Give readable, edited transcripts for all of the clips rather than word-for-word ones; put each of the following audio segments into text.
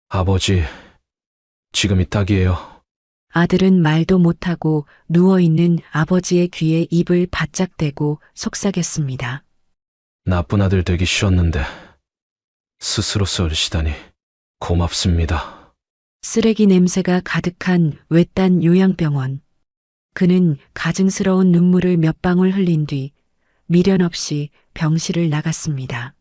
아버지, 지금이 딱이에요. 아들은 말도 못하고 누워있는 아버지의 귀에 입을 바짝 대고 속삭였습니다. 나쁜 아들 되기 쉬웠는데 스스로 썰시다니 고맙습니다. 쓰레기 냄새가 가득한 외딴 요양병원. 그는 가증스러운 눈물을 몇 방울 흘린 뒤 미련 없이 병실을 나갔습니다.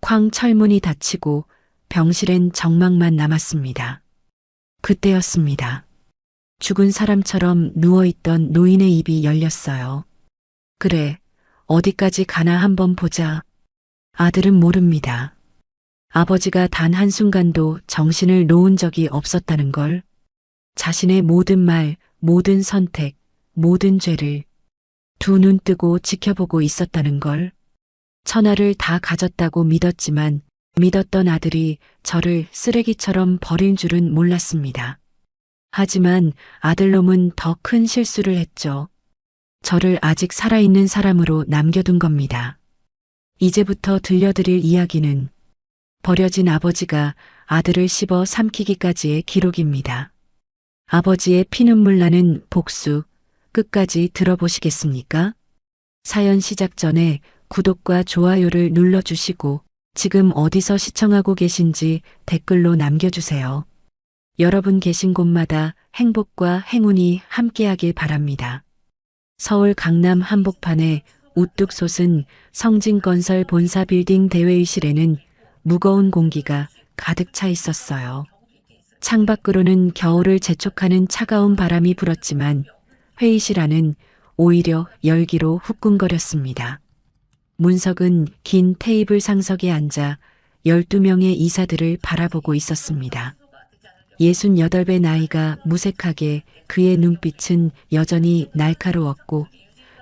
쾅 철문이 닫히고 병실엔 정막만 남았습니다. 그때였습니다. 죽은 사람처럼 누워있던 노인의 입이 열렸어요. 그래, 어디까지 가나 한번 보자. 아들은 모릅니다. 아버지가 단 한순간도 정신을 놓은 적이 없었다는 걸. 자신의 모든 말, 모든 선택, 모든 죄를 두 눈 뜨고 지켜보고 있었다는 걸. 천하를 다 가졌다고 믿었지만 믿었던 아들이 저를 쓰레기처럼 버린 줄은 몰랐습니다. 하지만 아들놈은 더 큰 실수를 했죠. 저를 아직 살아있는 사람으로 남겨둔 겁니다. 이제부터 들려드릴 이야기는 버려진 아버지가 아들을 씹어 삼키기까지의 기록입니다. 아버지의 피눈물 나는 복수, 끝까지 들어보시겠습니까? 사연 시작 전에 구독과 좋아요를 눌러주시고 지금 어디서 시청하고 계신지 댓글로 남겨주세요. 여러분 계신 곳마다 행복과 행운이 함께하길 바랍니다. 서울 강남 한복판에 우뚝 솟은 성진건설 본사 빌딩 대회의실에는 무거운 공기가 가득 차 있었어요. 창밖으로는 겨울을 재촉하는 차가운 바람이 불었지만 회의실 안은 오히려 열기로 후끈거렸습니다. 문석은 긴 테이블 상석에 앉아 12명의 이사들을 바라보고 있었습니다. 68배 나이가 무색하게 그의 눈빛은 여전히 날카로웠고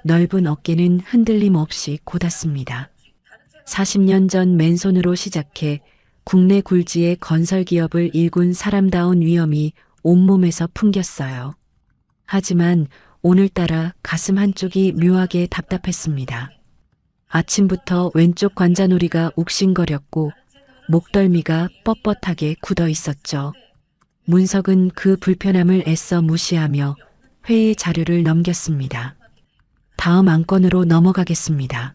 넓은 어깨는 흔들림 없이 곧았습니다. 40년 전 맨손으로 시작해 국내 굴지의 건설 기업을 일군 사람다운 위엄이 온몸에서 풍겼어요. 하지만 오늘따라 가슴 한쪽이 묘하게 답답했습니다. 아침부터 왼쪽 관자놀이가 욱신거렸고 목덜미가 뻣뻣하게 굳어 있었죠. 문석은 그 불편함을 애써 무시하며 회의 자료를 넘겼습니다. 다음 안건으로 넘어가겠습니다.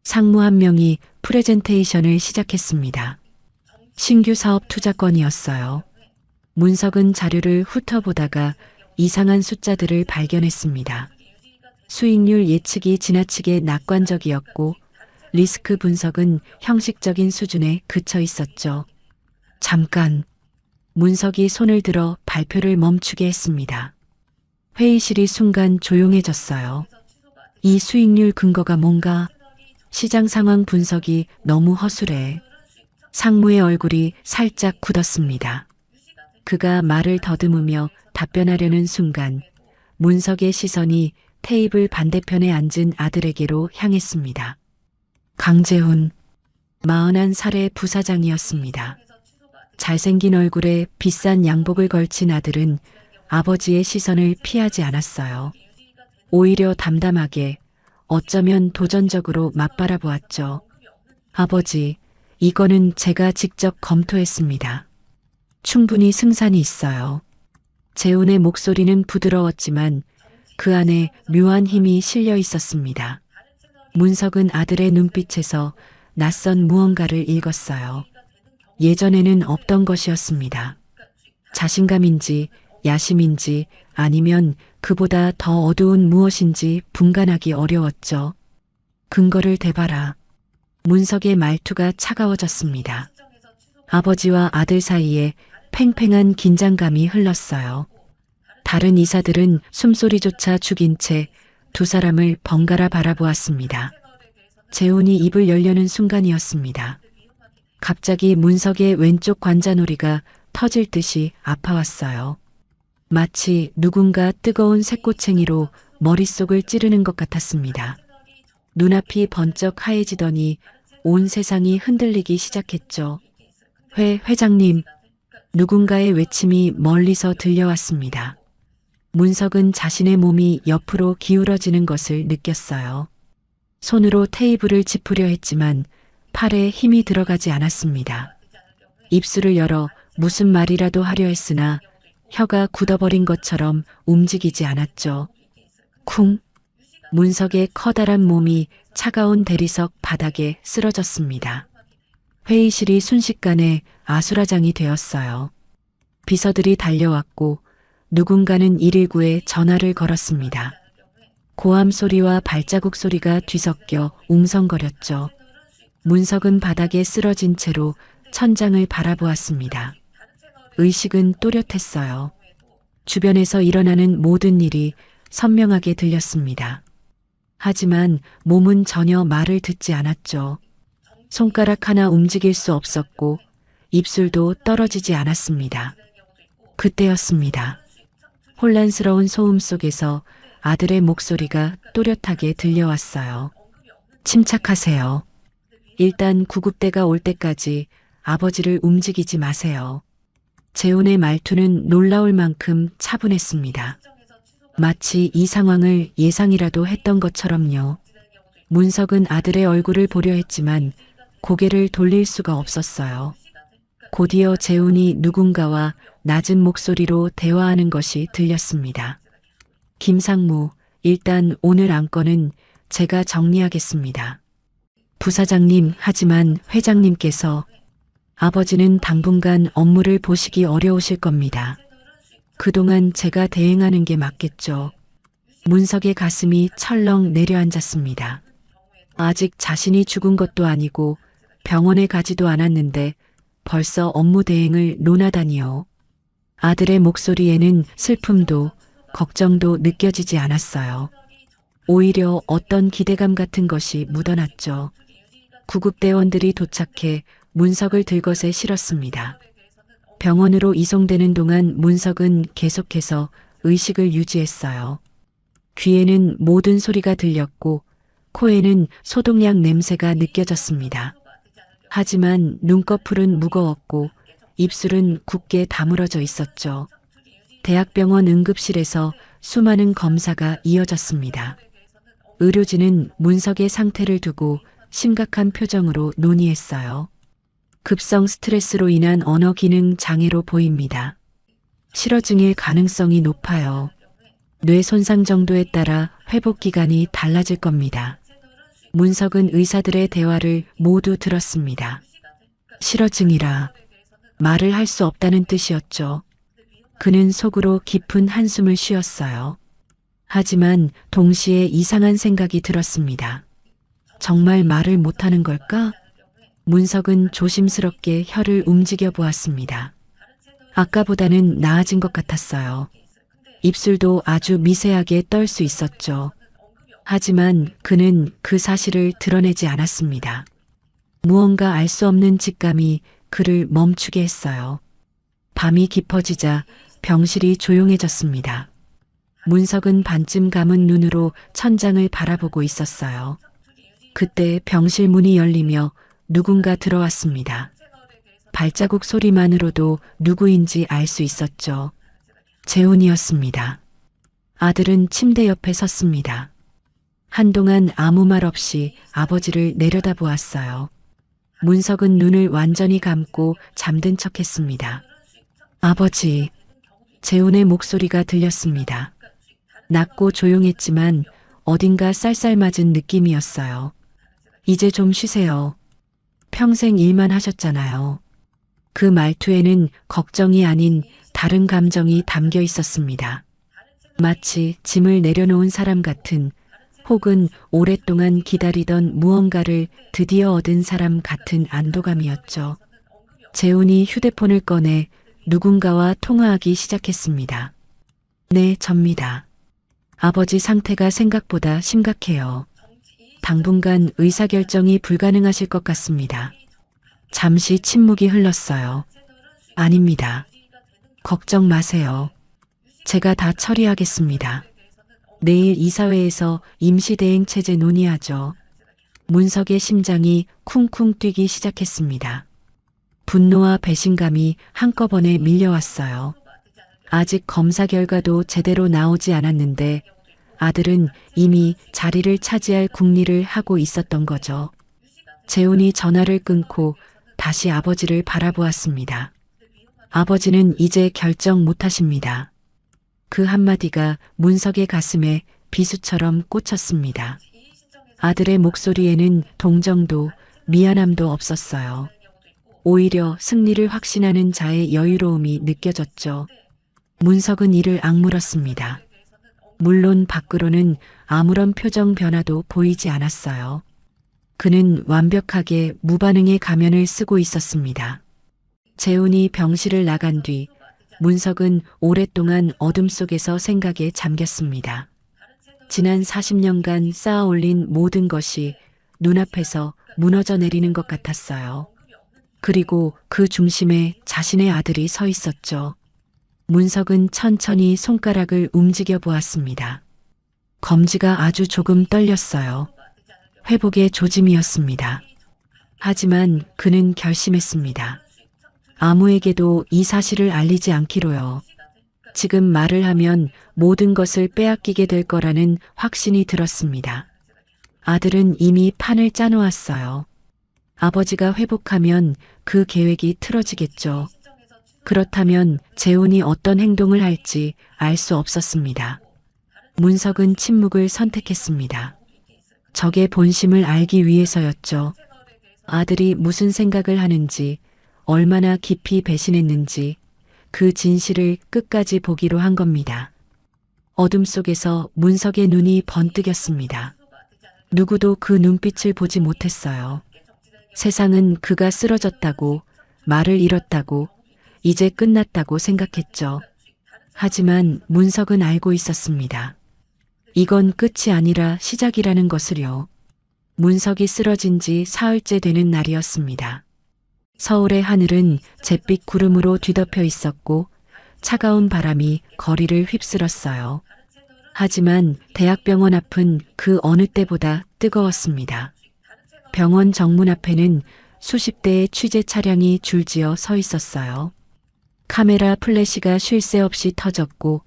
상무 한 명이 프레젠테이션을 시작했습니다. 신규 사업 투자건이었어요. 문석은 자료를 훑어보다가 이상한 숫자들을 발견했습니다. 수익률 예측이 지나치게 낙관적이었고 리스크 분석은 형식적인 수준에 그쳐 있었죠. 잠깐, 문석이 손을 들어 발표를 멈추게 했습니다. 회의실이 순간 조용해졌어요. 이 수익률 근거가 뭔가? 시장 상황 분석이 너무 허술해. 상무의 얼굴이 살짝 굳었습니다. 그가 말을 더듬으며 답변하려는 순간 문석의 시선이 테이블 반대편에 앉은 아들에게로 향했습니다. 강재훈, 41살의 부사장이었습니다. 잘생긴 얼굴에 비싼 양복을 걸친 아들은 아버지의 시선을 피하지 않았어요. 오히려 담담하게, 어쩌면 도전적으로 맞바라 보았죠. 아버지, 이거는 제가 직접 검토했습니다. 충분히 승산이 있어요. 재훈의 목소리는 부드러웠지만 그 안에 묘한 힘이 실려 있었습니다. 문석은 아들의 눈빛에서 낯선 무언가를 읽었어요. 예전에는 없던 것이었습니다. 자신감인지 야심인지 아니면 그보다 더 어두운 무엇인지 분간하기 어려웠죠. 근거를 대봐라. 문석의 말투가 차가워졌습니다. 아버지와 아들 사이에 팽팽한 긴장감이 흘렀어요. 다른 이사들은 숨소리조차 죽인 채 두 사람을 번갈아 바라보았습니다. 재훈이 입을 열려는 순간이었습니다. 갑자기 문석의 왼쪽 관자놀이가 터질 듯이 아파왔어요. 마치 누군가 뜨거운 새꼬챙이로 머릿속을 찌르는 것 같았습니다. 눈앞이 번쩍 하얘지더니 온 세상이 흔들리기 시작했죠. 회장님, 누군가의 외침이 멀리서 들려왔습니다. 문석은 자신의 몸이 옆으로 기울어지는 것을 느꼈어요. 손으로 테이블을 짚으려 했지만 팔에 힘이 들어가지 않았습니다. 입술을 열어 무슨 말이라도 하려 했으나 혀가 굳어버린 것처럼 움직이지 않았죠. 쿵! 문석의 커다란 몸이 차가운 대리석 바닥에 쓰러졌습니다. 회의실이 순식간에 아수라장이 되었어요. 비서들이 달려왔고 누군가는 119에 전화를 걸었습니다. 고함 소리와 발자국 소리가 뒤섞여 웅성거렸죠. 문석은 바닥에 쓰러진 채로 천장을 바라보았습니다. 의식은 또렷했어요. 주변에서 일어나는 모든 일이 선명하게 들렸습니다. 하지만 몸은 전혀 말을 듣지 않았죠. 손가락 하나 움직일 수 없었고 입술도 떨어지지 않았습니다. 그때였습니다. 혼란스러운 소음 속에서 아들의 목소리가 또렷하게 들려왔어요. 침착하세요. 일단 구급대가 올 때까지 아버지를 움직이지 마세요. 재훈의 말투는 놀라울 만큼 차분했습니다. 마치 이 상황을 예상이라도 했던 것처럼요. 문석은 아들의 얼굴을 보려 했지만 고개를 돌릴 수가 없었어요. 곧이어 재훈이 누군가와 낮은 목소리로 대화하는 것이 들렸습니다. 김상무, 일단 오늘 안건은 제가 정리하겠습니다. 부사장님, 하지만 회장님께서 아버지는 당분간 업무를 보시기 어려우실 겁니다. 그동안 제가 대행하는 게 맞겠죠. 문석의 가슴이 철렁 내려앉았습니다. 아직 자신이 죽은 것도 아니고 병원에 가지도 않았는데 벌써 업무 대행을 논하다니요. 아들의 목소리에는 슬픔도 걱정도 느껴지지 않았어요. 오히려 어떤 기대감 같은 것이 묻어났죠. 구급대원들이 도착해 문석을 들것에 실었습니다. 병원으로 이송되는 동안 문석은 계속해서 의식을 유지했어요. 귀에는 모든 소리가 들렸고 코에는 소독약 냄새가 느껴졌습니다. 하지만 눈꺼풀은 무거웠고 입술은 굳게 다물어져 있었죠. 대학병원 응급실에서 수많은 검사가 이어졌습니다. 의료진은 문석의 상태를 두고 심각한 표정으로 논의했어요. 급성 스트레스로 인한 언어 기능 장애로 보입니다. 실어증일 가능성이 높아요. 뇌 손상 정도에 따라 회복 기간이 달라질 겁니다. 문석은 의사들의 대화를 모두 들었습니다. 실어증이라 말을 할 수 없다는 뜻이었죠. 그는 속으로 깊은 한숨을 쉬었어요. 하지만 동시에 이상한 생각이 들었습니다. 정말 말을 못하는 걸까? 문석은 조심스럽게 혀를 움직여 보았습니다. 아까보다는 나아진 것 같았어요. 입술도 아주 미세하게 떨 수 있었죠. 하지만 그는 그 사실을 드러내지 않았습니다. 무언가 알 수 없는 직감이 그를 멈추게 했어요. 밤이 깊어지자 병실이 조용해졌습니다. 문석은 반쯤 감은 눈으로 천장을 바라보고 있었어요. 그때 병실 문이 열리며 누군가 들어왔습니다. 발자국 소리만으로도 누구인지 알 수 있었죠. 재훈이었습니다. 아들은 침대 옆에 섰습니다. 한동안 아무 말 없이 아버지를 내려다보았어요. 문석은 눈을 완전히 감고 잠든 척했습니다. 아버지, 재훈의 목소리가 들렸습니다. 낮고 조용했지만 어딘가 쌀쌀맞은 느낌이었어요. 이제 좀 쉬세요. 평생 일만 하셨잖아요. 그 말투에는 걱정이 아닌 다른 감정이 담겨 있었습니다. 마치 짐을 내려놓은 사람 같은, 혹은 오랫동안 기다리던 무언가를 드디어 얻은 사람 같은 안도감이었죠. 재훈이 휴대폰을 꺼내 누군가와 통화하기 시작했습니다. 네, 접니다. 아버지 상태가 생각보다 심각해요. 당분간 의사결정이 불가능하실 것 같습니다. 잠시 침묵이 흘렀어요. 아닙니다. 걱정 마세요. 제가 다 처리하겠습니다. 내일 이사회에서 임시대행 체제 논의하죠. 문석의 심장이 쿵쿵 뛰기 시작했습니다. 분노와 배신감이 한꺼번에 밀려왔어요. 아직 검사 결과도 제대로 나오지 않았는데 아들은 이미 자리를 차지할 궁리를 하고 있었던 거죠. 재훈이 전화를 끊고 다시 아버지를 바라보았습니다. 아버지는 이제 결정 못하십니다. 그 한마디가 문석의 가슴에 비수처럼 꽂혔습니다. 아들의 목소리에는 동정도 미안함도 없었어요. 오히려 승리를 확신하는 자의 여유로움이 느껴졌죠. 문석은 이를 악물었습니다. 물론 밖으로는 아무런 표정 변화도 보이지 않았어요. 그는 완벽하게 무반응의 가면을 쓰고 있었습니다. 재훈이 병실을 나간 뒤 문석은 오랫동안 어둠 속에서 생각에 잠겼습니다. 지난 40년간 쌓아 올린 모든 것이 눈앞에서 무너져 내리는 것 같았어요. 그리고 그 중심에 자신의 아들이 서 있었죠. 문석은 천천히 손가락을 움직여 보았습니다. 검지가 아주 조금 떨렸어요. 회복의 조짐이었습니다. 하지만 그는 결심했습니다. 아무에게도 이 사실을 알리지 않기로요. 지금 말을 하면 모든 것을 빼앗기게 될 거라는 확신이 들었습니다. 아들은 이미 판을 짜놓았어요. 아버지가 회복하면 그 계획이 틀어지겠죠. 그렇다면 재훈이 어떤 행동을 할지 알 수 없었습니다. 문석은 침묵을 선택했습니다. 적의 본심을 알기 위해서였죠. 아들이 무슨 생각을 하는지, 얼마나 깊이 배신했는지 그 진실을 끝까지 보기로 한 겁니다. 어둠 속에서 문석의 눈이 번뜩였습니다. 누구도 그 눈빛을 보지 못했어요. 세상은 그가 쓰러졌다고, 말을 잃었다고, 이제 끝났다고 생각했죠. 하지만 문석은 알고 있었습니다. 이건 끝이 아니라 시작이라는 것을요. 문석이 쓰러진 지 사흘째 되는 날이었습니다. 서울의 하늘은 잿빛 구름으로 뒤덮여 있었고 차가운 바람이 거리를 휩쓸었어요. 하지만 대학병원 앞은 그 어느 때보다 뜨거웠습니다. 병원 정문 앞에는 수십 대의 취재 차량이 줄지어 서 있었어요. 카메라 플래시가 쉴 새 없이 터졌고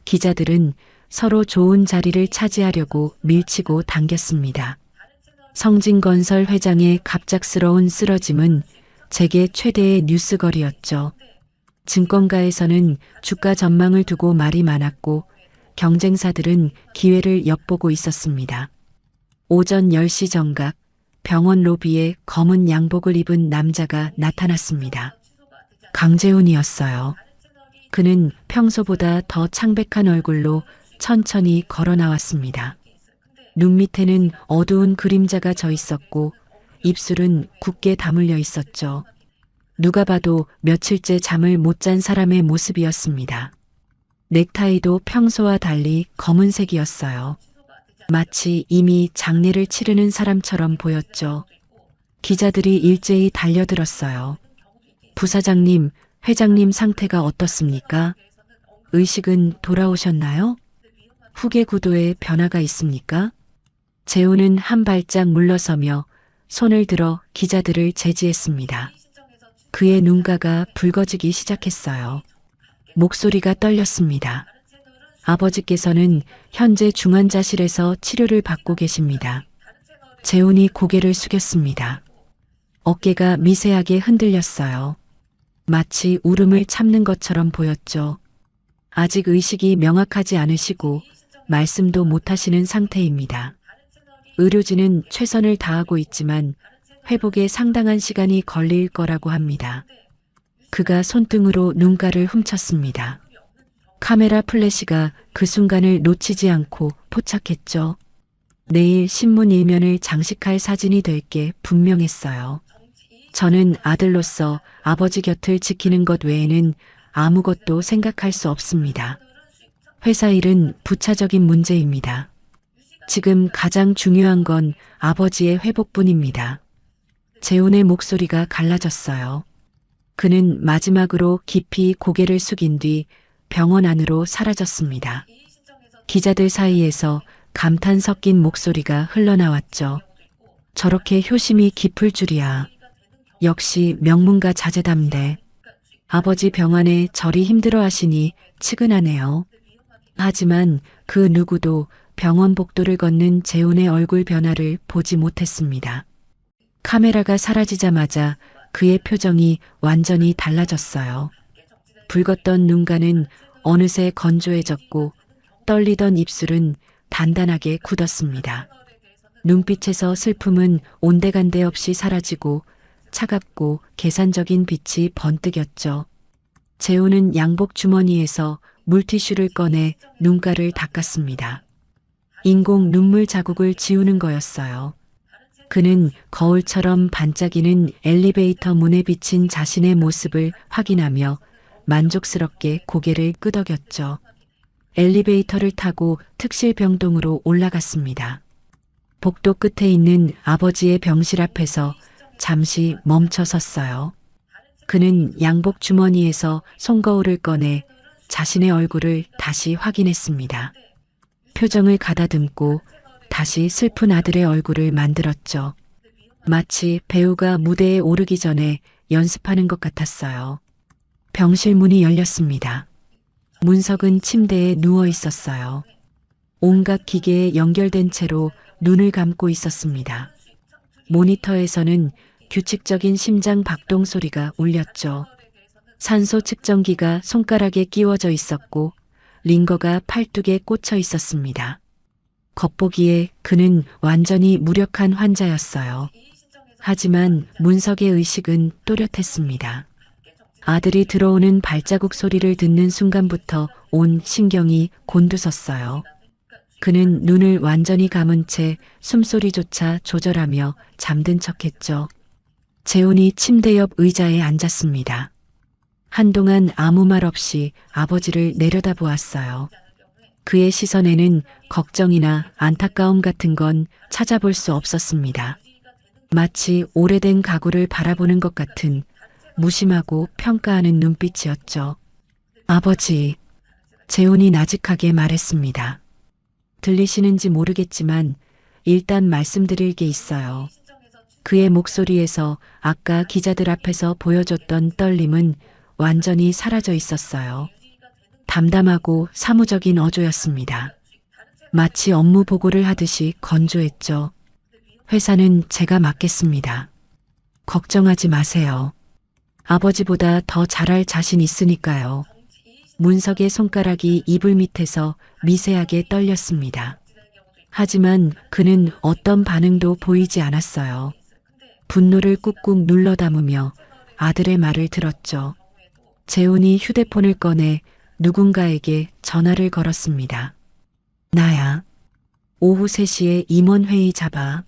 기자들은 서로 좋은 자리를 차지하려고 밀치고 당겼습니다. 성진건설 회장의 갑작스러운 쓰러짐은 재계 최대의 뉴스거리였죠. 증권가에서는 주가 전망을 두고 말이 많았고 경쟁사들은 기회를 엿보고 있었습니다. 오전 10시 정각 병원 로비에 검은 양복을 입은 남자가 나타났습니다. 강재훈이었어요. 그는 평소보다 더 창백한 얼굴로 천천히 걸어 나왔습니다. 눈 밑에는 어두운 그림자가 져 있었고 입술은 굳게 다물려 있었죠. 누가 봐도 며칠째 잠을 못 잔 사람의 모습이었습니다. 넥타이도 평소와 달리 검은색이었어요. 마치 이미 장례를 치르는 사람처럼 보였죠. 기자들이 일제히 달려들었어요. 부사장님, 회장님 상태가 어떻습니까? 의식은 돌아오셨나요? 후계 구도에 변화가 있습니까? 재훈은 한 발짝 물러서며 손을 들어 기자들을 제지했습니다. 그의 눈가가 붉어지기 시작했어요. 목소리가 떨렸습니다. 아버지께서는 현재 중환자실에서 치료를 받고 계십니다. 재훈이 고개를 숙였습니다. 어깨가 미세하게 흔들렸어요. 마치 울음을 참는 것처럼 보였죠. 아직 의식이 명확하지 않으시고 말씀도 못하시는 상태입니다. 의료진은 최선을 다하고 있지만 회복에 상당한 시간이 걸릴 거라고 합니다. 그가 손등으로 눈가를 훔쳤습니다. 카메라 플래시가 그 순간을 놓치지 않고 포착했죠. 내일 신문 일면을 장식할 사진이 될 게 분명했어요. 저는 아들로서 아버지 곁을 지키는 것 외에는 아무것도 생각할 수 없습니다. 회사 일은 부차적인 문제입니다. 지금 가장 중요한 건 아버지의 회복뿐입니다. 재훈의 목소리가 갈라졌어요. 그는 마지막으로 깊이 고개를 숙인 뒤 병원 안으로 사라졌습니다. 기자들 사이에서 감탄 섞인 목소리가 흘러나왔죠. 저렇게 효심이 깊을 줄이야. 역시 명문가 자제담대. 아버지 병안에 저리 힘들어하시니 측은하네요. 하지만 그 누구도 병원 복도를 걷는 재훈의 얼굴 변화를 보지 못했습니다. 카메라가 사라지자마자 그의 표정이 완전히 달라졌어요. 붉었던 눈가는 어느새 건조해졌고 떨리던 입술은 단단하게 굳었습니다. 눈빛에서 슬픔은 온데간데 없이 사라지고 차갑고 계산적인 빛이 번뜩였죠. 재우는 양복 주머니에서 물티슈를 꺼내 눈가를 닦았습니다. 인공 눈물 자국을 지우는 거였어요. 그는 거울처럼 반짝이는 엘리베이터 문에 비친 자신의 모습을 확인하며 만족스럽게 고개를 끄덕였죠. 엘리베이터를 타고 특실병동으로 올라갔습니다. 복도 끝에 있는 아버지의 병실 앞에서 잠시 멈춰 섰어요. 그는 양복 주머니에서 손거울을 꺼내 자신의 얼굴을 다시 확인했습니다. 표정을 가다듬고 다시 슬픈 아들의 얼굴을 만들었죠. 마치 배우가 무대에 오르기 전에 연습하는 것 같았어요. 병실 문이 열렸습니다. 문석은 침대에 누워 있었어요. 온갖 기계에 연결된 채로 눈을 감고 있었습니다. 모니터에서는 규칙적인 심장 박동 소리가 울렸죠. 산소 측정기가 손가락에 끼워져 있었고 링거가 팔뚝에 꽂혀 있었습니다. 겉보기에 그는 완전히 무력한 환자였어요. 하지만 문석의 의식은 또렷했습니다. 아들이 들어오는 발자국 소리를 듣는 순간부터 온 신경이 곤두섰어요. 그는 눈을 완전히 감은 채 숨소리조차 조절하며 잠든 척했죠. 재훈이 침대 옆 의자에 앉았습니다. 한동안 아무 말 없이 아버지를 내려다보았어요. 그의 시선에는 걱정이나 안타까움 같은 건 찾아볼 수 없었습니다. 마치 오래된 가구를 바라보는 것 같은 무심하고 평가하는 눈빛이었죠. 아버지, 재훈이 나직하게 말했습니다. 들리시는지 모르겠지만 일단 말씀드릴 게 있어요. 그의 목소리에서 아까 기자들 앞에서 보여줬던 떨림은 완전히 사라져 있었어요. 담담하고 사무적인 어조였습니다. 마치 업무 보고를 하듯이 건조했죠. 회사는 제가 맡겠습니다. 걱정하지 마세요. 아버지보다 더 잘할 자신 있으니까요. 문석의 손가락이 이불 밑에서 미세하게 떨렸습니다. 하지만 그는 어떤 반응도 보이지 않았어요. 분노를 꾹꾹 눌러 담으며 아들의 말을 들었죠. 재훈이 휴대폰을 꺼내 누군가에게 전화를 걸었습니다. 나야. 오후 3시에 임원회의 잡아.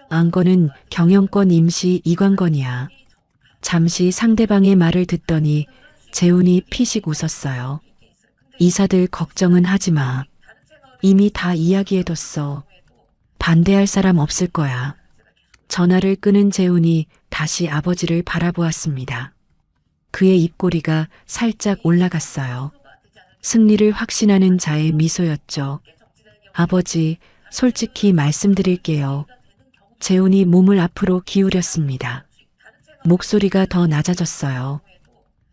안건은 경영권 임시 이관건이야. 잠시 상대방의 말을 듣더니 재훈이 피식 웃었어요. 이사들 걱정은 하지 마. 이미 다 이야기해뒀어. 반대할 사람 없을 거야. 전화를 끄는 재훈이 다시 아버지를 바라보았습니다. 그의 입꼬리가 살짝 올라갔어요. 승리를 확신하는 자의 미소였죠. 아버지, 솔직히 말씀드릴게요. 재훈이 몸을 앞으로 기울였습니다. 목소리가 더 낮아졌어요.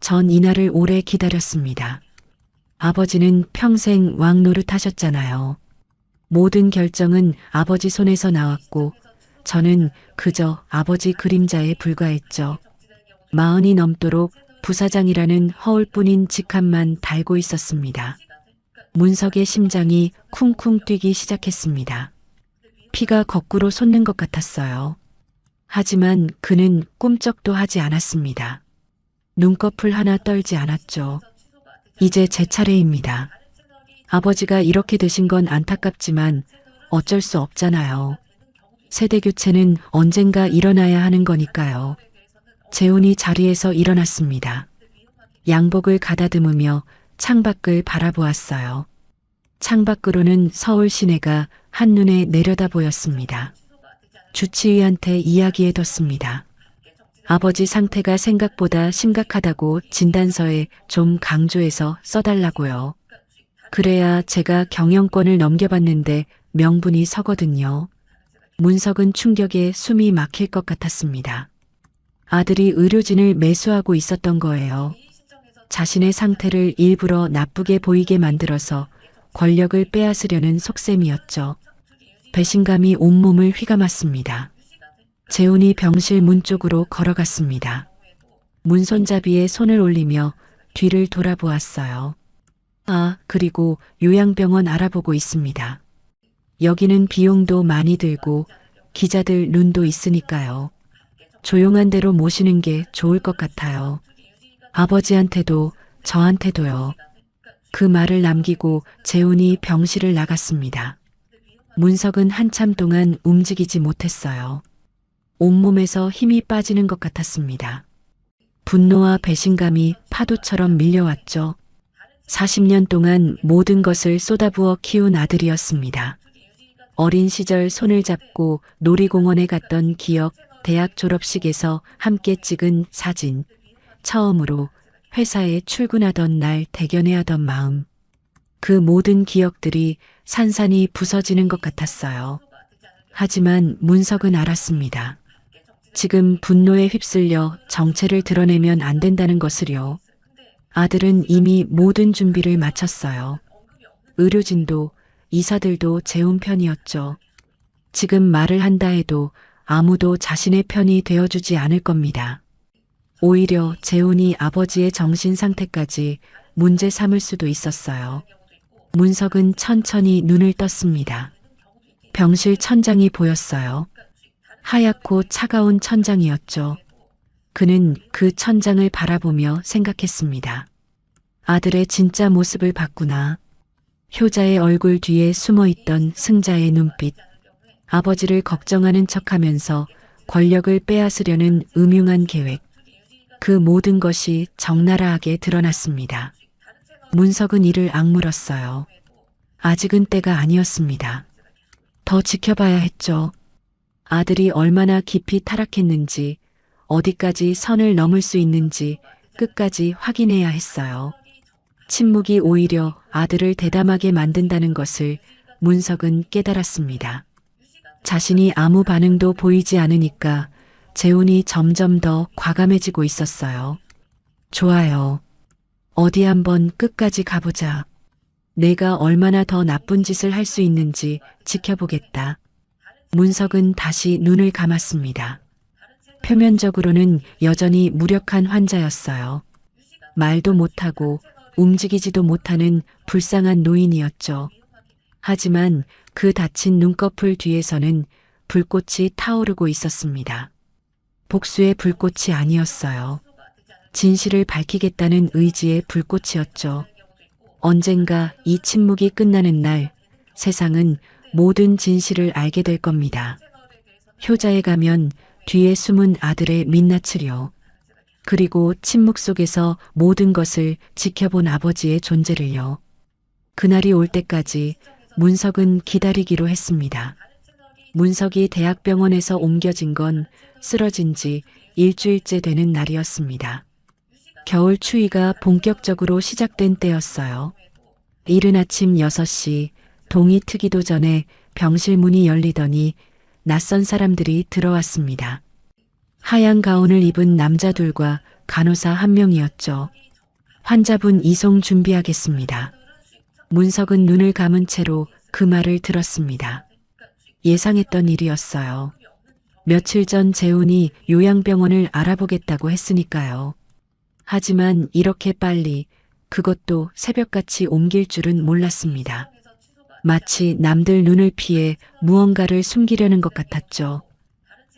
전 이날을 오래 기다렸습니다. 아버지는 평생 왕 노릇하셨잖아요. 모든 결정은 아버지 손에서 나왔고 저는 그저 아버지 그림자에 불과했죠. 40이 넘도록 부사장이라는 허울뿐인 직함만 달고 있었습니다. 문석의 심장이 쿵쿵 뛰기 시작했습니다. 피가 거꾸로 솟는 것 같았어요. 하지만 그는 꿈쩍도 하지 않았습니다. 눈꺼풀 하나 떨지 않았죠. 이제 제 차례입니다. 아버지가 이렇게 되신 건 안타깝지만 어쩔 수 없잖아요. 세대 교체는 언젠가 일어나야 하는 거니까요. 재훈이 자리에서 일어났습니다. 양복을 가다듬으며 창밖을 바라보았어요. 창밖으로는 서울 시내가 한눈에 내려다 보였습니다. 주치의한테 이야기해뒀습니다. 아버지 상태가 생각보다 심각하다고 진단서에 좀 강조해서 써달라고요. 그래야 제가 경영권을 넘겨봤는데 명분이 서거든요. 문석은 충격에 숨이 막힐 것 같았습니다. 아들이 의료진을 매수하고 있었던 거예요. 자신의 상태를 일부러 나쁘게 보이게 만들어서 권력을 빼앗으려는 속셈이었죠. 배신감이 온몸을 휘감았습니다. 재훈이 병실 문 쪽으로 걸어갔습니다. 문손잡이에 손을 올리며 뒤를 돌아보았어요. 아, 그리고 요양병원 알아보고 있습니다. 여기는 비용도 많이 들고 기자들 눈도 있으니까요. 조용한 데로 모시는 게 좋을 것 같아요. 아버지한테도 저한테도요. 그 말을 남기고 재훈이 병실을 나갔습니다. 문석은 한참 동안 움직이지 못했어요. 온몸에서 힘이 빠지는 것 같았습니다. 분노와 배신감이 파도처럼 밀려왔죠. 40년 동안 모든 것을 쏟아부어 키운 아들이었습니다. 어린 시절 손을 잡고 놀이공원에 갔던 기억, 대학 졸업식에서 함께 찍은 사진, 처음으로 회사에 출근하던 날 대견해하던 마음. 그 모든 기억들이 산산이 부서지는 것 같았어요. 하지만 문석은 알았습니다. 지금 분노에 휩쓸려 정체를 드러내면 안 된다는 것을요. 아들은 이미 모든 준비를 마쳤어요. 의료진도 의사들도 재훈 편이었죠. 지금 말을 한다 해도 아무도 자신의 편이 되어주지 않을 겁니다. 오히려 재훈이 아버지의 정신 상태까지 문제 삼을 수도 있었어요. 문석은 천천히 눈을 떴습니다. 병실 천장이 보였어요. 하얗고 차가운 천장이었죠. 그는 그 천장을 바라보며 생각했습니다. 아들의 진짜 모습을 봤구나. 효자의 얼굴 뒤에 숨어있던 승자의 눈빛. 아버지를 걱정하는 척하면서 권력을 빼앗으려는 음흉한 계획. 그 모든 것이 적나라하게 드러났습니다. 문석은 이를 악물었어요. 아직은 때가 아니었습니다. 더 지켜봐야 했죠. 아들이 얼마나 깊이 타락했는지, 어디까지 선을 넘을 수 있는지 끝까지 확인해야 했어요. 침묵이 오히려 아들을 대담하게 만든다는 것을 문석은 깨달았습니다. 자신이 아무 반응도 보이지 않으니까 재훈이 점점 더 과감해지고 있었어요. 좋아요. 어디 한번 끝까지 가보자. 내가 얼마나 더 나쁜 짓을 할 수 있는지 지켜보겠다. 문석은 다시 눈을 감았습니다. 표면적으로는 여전히 무력한 환자였어요. 말도 못하고 움직이지도 못하는 불쌍한 노인이었죠. 하지만 그 다친 눈꺼풀 뒤에서는 불꽃이 타오르고 있었습니다. 복수의 불꽃이 아니었어요. 진실을 밝히겠다는 의지의 불꽃이었죠. 언젠가 이 침묵이 끝나는 날 세상은 모든 진실을 알게 될 겁니다. 효자에 가면 뒤에 숨은 아들의 민낯을요. 그리고 침묵 속에서 모든 것을 지켜본 아버지의 존재를요. 그날이 올 때까지 문석은 기다리기로 했습니다. 문석이 대학병원에서 옮겨진 건 쓰러진 지 일주일째 되는 날이었습니다. 겨울 추위가 본격적으로 시작된 때였어요. 이른 아침 6시 동이 트기도 전에 병실 문이 열리더니 낯선 사람들이 들어왔습니다. 하얀 가운을 입은 남자둘과 간호사 한 명이었죠. 환자분 이송 준비하겠습니다. 문석은 눈을 감은 채로 그 말을 들었습니다. 예상했던 일이었어요. 며칠 전 재훈이 요양병원을 알아보겠다고 했으니까요. 하지만 이렇게 빨리, 그것도 새벽같이 옮길 줄은 몰랐습니다. 마치 남들 눈을 피해 무언가를 숨기려는 것 같았죠.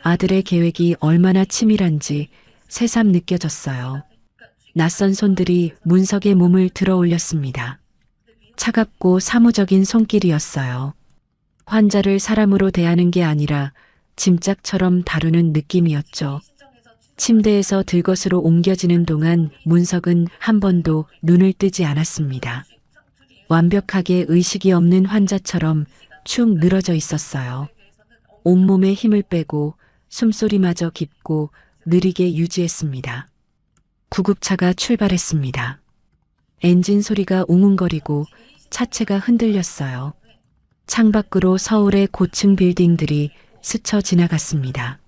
아들의 계획이 얼마나 치밀한지 새삼 느껴졌어요. 낯선 손들이 문석의 몸을 들어 올렸습니다. 차갑고 사무적인 손길이었어요. 환자를 사람으로 대하는 게 아니라 짐짝처럼 다루는 느낌이었죠. 침대에서 들것으로 옮겨지는 동안 문석은 한 번도 눈을 뜨지 않았습니다. 완벽하게 의식이 없는 환자처럼 축 늘어져 있었어요. 온몸에 힘을 빼고 숨소리마저 깊고 느리게 유지했습니다. 구급차가 출발했습니다. 엔진 소리가 웅웅거리고 차체가 흔들렸어요. 창밖으로 서울의 고층 빌딩들이 스쳐 지나갔습니다.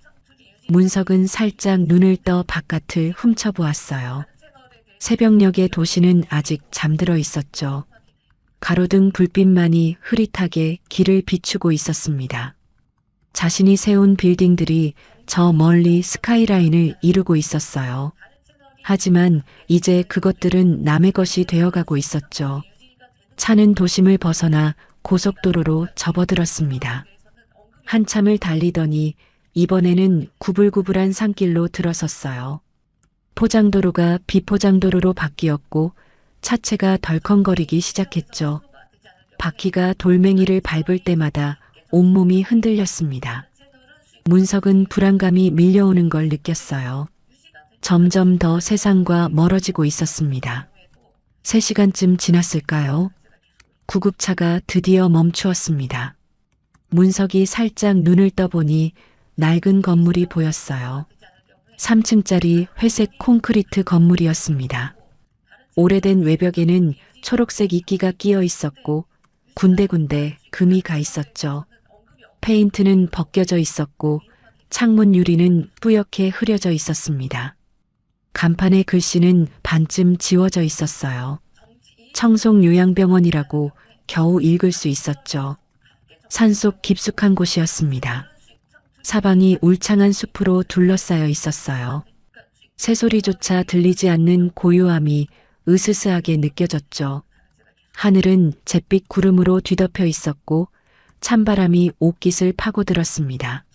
문석은 살짝 눈을 떠 바깥을 훔쳐보았어요. 새벽녘의 도시는 아직 잠들어 있었죠. 가로등 불빛만이 흐릿하게 길을 비추고 있었습니다. 자신이 세운 빌딩들이 저 멀리 스카이라인을 이루고 있었어요. 하지만 이제 그것들은 남의 것이 되어가고 있었죠. 차는 도심을 벗어나 고속도로로 접어들었습니다. 한참을 달리더니 이번에는 구불구불한 산길로 들어섰어요. 포장도로가 비포장도로로 바뀌었고 차체가 덜컹거리기 시작했죠. 바퀴가 돌멩이를 밟을 때마다 온몸이 흔들렸습니다. 문석은 불안감이 밀려오는 걸 느꼈어요. 점점 더 세상과 멀어지고 있었습니다. 3시간쯤 지났을까요? 구급차가 드디어 멈추었습니다. 문석이 살짝 눈을 떠보니 낡은 건물이 보였어요. 3층짜리 회색 콘크리트 건물이었습니다. 오래된 외벽에는 초록색 이끼가 끼어 있었고 군데군데 금이 가 있었죠. 페인트는 벗겨져 있었고 창문 유리는 뿌옇게 흐려져 있었습니다. 간판의 글씨는 반쯤 지워져 있었어요. 청송요양병원이라고 겨우 읽을 수 있었죠. 산속 깊숙한 곳이었습니다. 사방이 울창한 숲으로 둘러싸여 있었어요. 새소리조차 들리지 않는 고요함이 으스스하게 느껴졌죠. 하늘은 잿빛 구름으로 뒤덮여 있었고 찬바람이 옷깃을 파고들었습니다.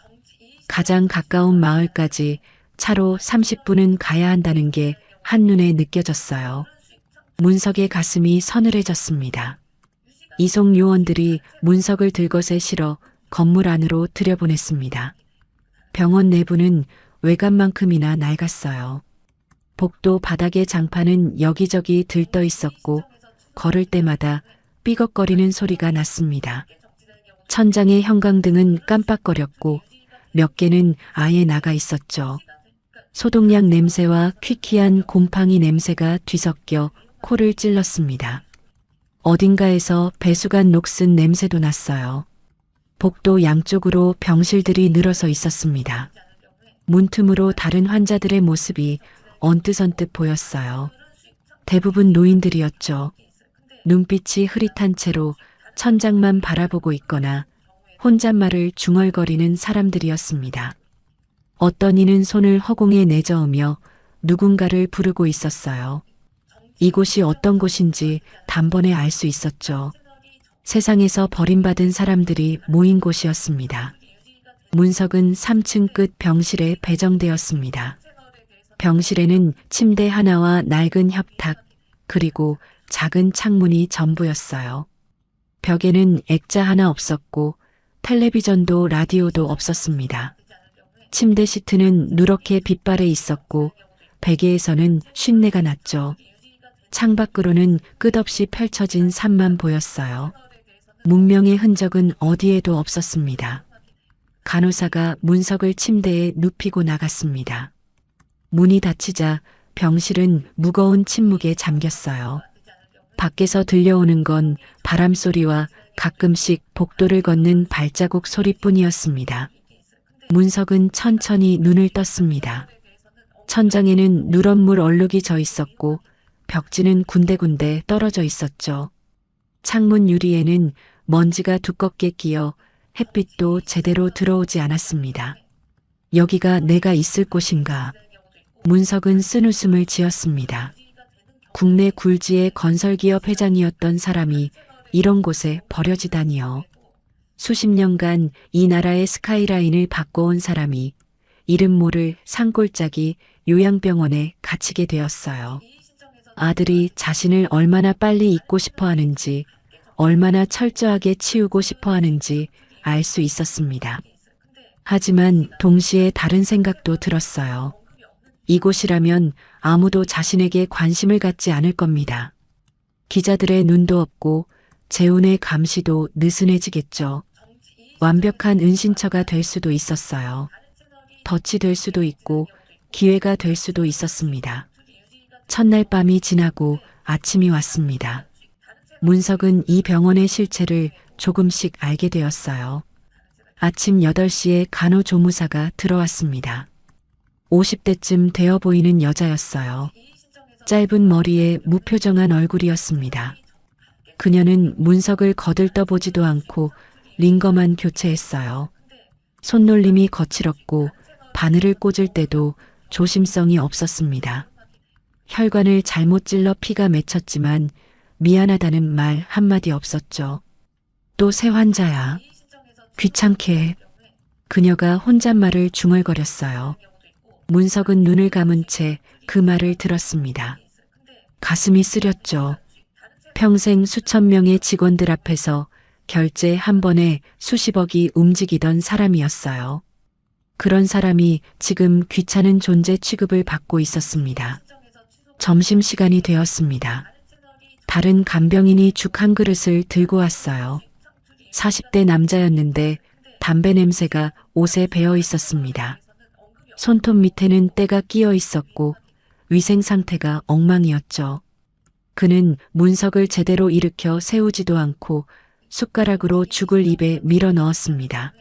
가장 가까운 마을까지 차로 30분은 가야 한다는 게 한눈에 느껴졌어요. 문석의 가슴이 서늘해졌습니다. 이송 요원들이 문석을 들것에 실어 건물 안으로 들여보냈습니다. 병원 내부는 외관만큼이나 낡았어요. 복도 바닥의 장판은 여기저기 들떠 있었고 걸을 때마다 삐걱거리는 소리가 났습니다. 천장의 형광등은 깜빡거렸고 몇 개는 아예 나가 있었죠. 소독약 냄새와 퀴퀴한 곰팡이 냄새가 뒤섞여 코를 찔렀습니다. 어딘가에서 배수관 녹슨 냄새도 났어요. 복도 양쪽으로 병실들이 늘어서 있었습니다. 문틈으로 다른 환자들의 모습이 언뜻언뜻 보였어요. 대부분 노인들이었죠. 눈빛이 흐릿한 채로 천장만 바라보고 있거나 혼잣말을 중얼거리는 사람들이었습니다. 어떤 이는 손을 허공에 내저으며 누군가를 부르고 있었어요. 이곳이 어떤 곳인지 단번에 알 수 있었죠. 세상에서 버림받은 사람들이 모인 곳이었습니다. 문석은 3층 끝 병실에 배정되었습니다. 병실에는 침대 하나와 낡은 협탁, 그리고 작은 창문이 전부였어요. 벽에는 액자 하나 없었고 텔레비전도 라디오도 없었습니다. 침대 시트는 누렇게 빛발해 있었고 베개에서는 쉰내가 났죠. 창밖으로는 끝없이 펼쳐진 산만 보였어요. 문명의 흔적은 어디에도 없었습니다. 간호사가 문석을 침대에 눕히고 나갔습니다. 문이 닫히자 병실은 무거운 침묵에 잠겼어요. 밖에서 들려오는 건 바람소리와 가끔씩 복도를 걷는 발자국 소리뿐이었습니다. 문석은 천천히 눈을 떴습니다. 천장에는 누런 물 얼룩이 져 있었고 벽지는 군데군데 떨어져 있었죠. 창문 유리에는 먼지가 두껍게 끼어 햇빛도 제대로 들어오지 않았습니다. 여기가 내가 있을 곳인가? 문석은 쓴웃음을 지었습니다. 국내 굴지의 건설기업 회장이었던 사람이 이런 곳에 버려지다니요. 수십 년간 이 나라의 스카이라인을 바꿔온 사람이 이름 모를 산골짜기 요양병원에 갇히게 되었어요. 아들이 자신을 얼마나 빨리 잊고 싶어 하는지, 얼마나 철저하게 치우고 싶어 하는지 알 수 있었습니다. 하지만 동시에 다른 생각도 들었어요. 이곳이라면 아무도 자신에게 관심을 갖지 않을 겁니다. 기자들의 눈도 없고 재운의 감시도 느슨해지겠죠. 완벽한 은신처가 될 수도 있었어요. 덫이 될 수도 있고 기회가 될 수도 있었습니다. 첫날 밤이 지나고 아침이 왔습니다. 문석은 이 병원의 실체를 조금씩 알게 되었어요. 아침 8시에 간호조무사가 들어왔습니다. 50대쯤 되어 보이는 여자였어요. 짧은 머리에 무표정한 얼굴이었습니다. 그녀는 문석을 거들떠보지도 않고 링거만 교체했어요. 손놀림이 거칠었고 바늘을 꽂을 때도 조심성이 없었습니다. 혈관을 잘못 찔러 피가 맺혔지만 미안하다는 말 한마디 없었죠. 또 새 환자야. 귀찮게 해. 그녀가 혼잣말을 중얼거렸어요. 문석은 눈을 감은 채 그 말을 들었습니다. 가슴이 쓰렸죠. 평생 수천 명의 직원들 앞에서 결제 한 번에 수십억이 움직이던 사람이었어요. 그런 사람이 지금 귀찮은 존재 취급을 받고 있었습니다. 점심시간이 되었습니다. 다른 간병인이 죽 한 그릇을 들고 왔어요. 40대 남자였는데 담배 냄새가 옷에 배어 있었습니다. 손톱 밑에는 때가 끼어 있었고 위생 상태가 엉망이었죠. 그는 문석을 제대로 일으켜 세우지도 않고 숟가락으로 죽을 입에 밀어 넣었습니다.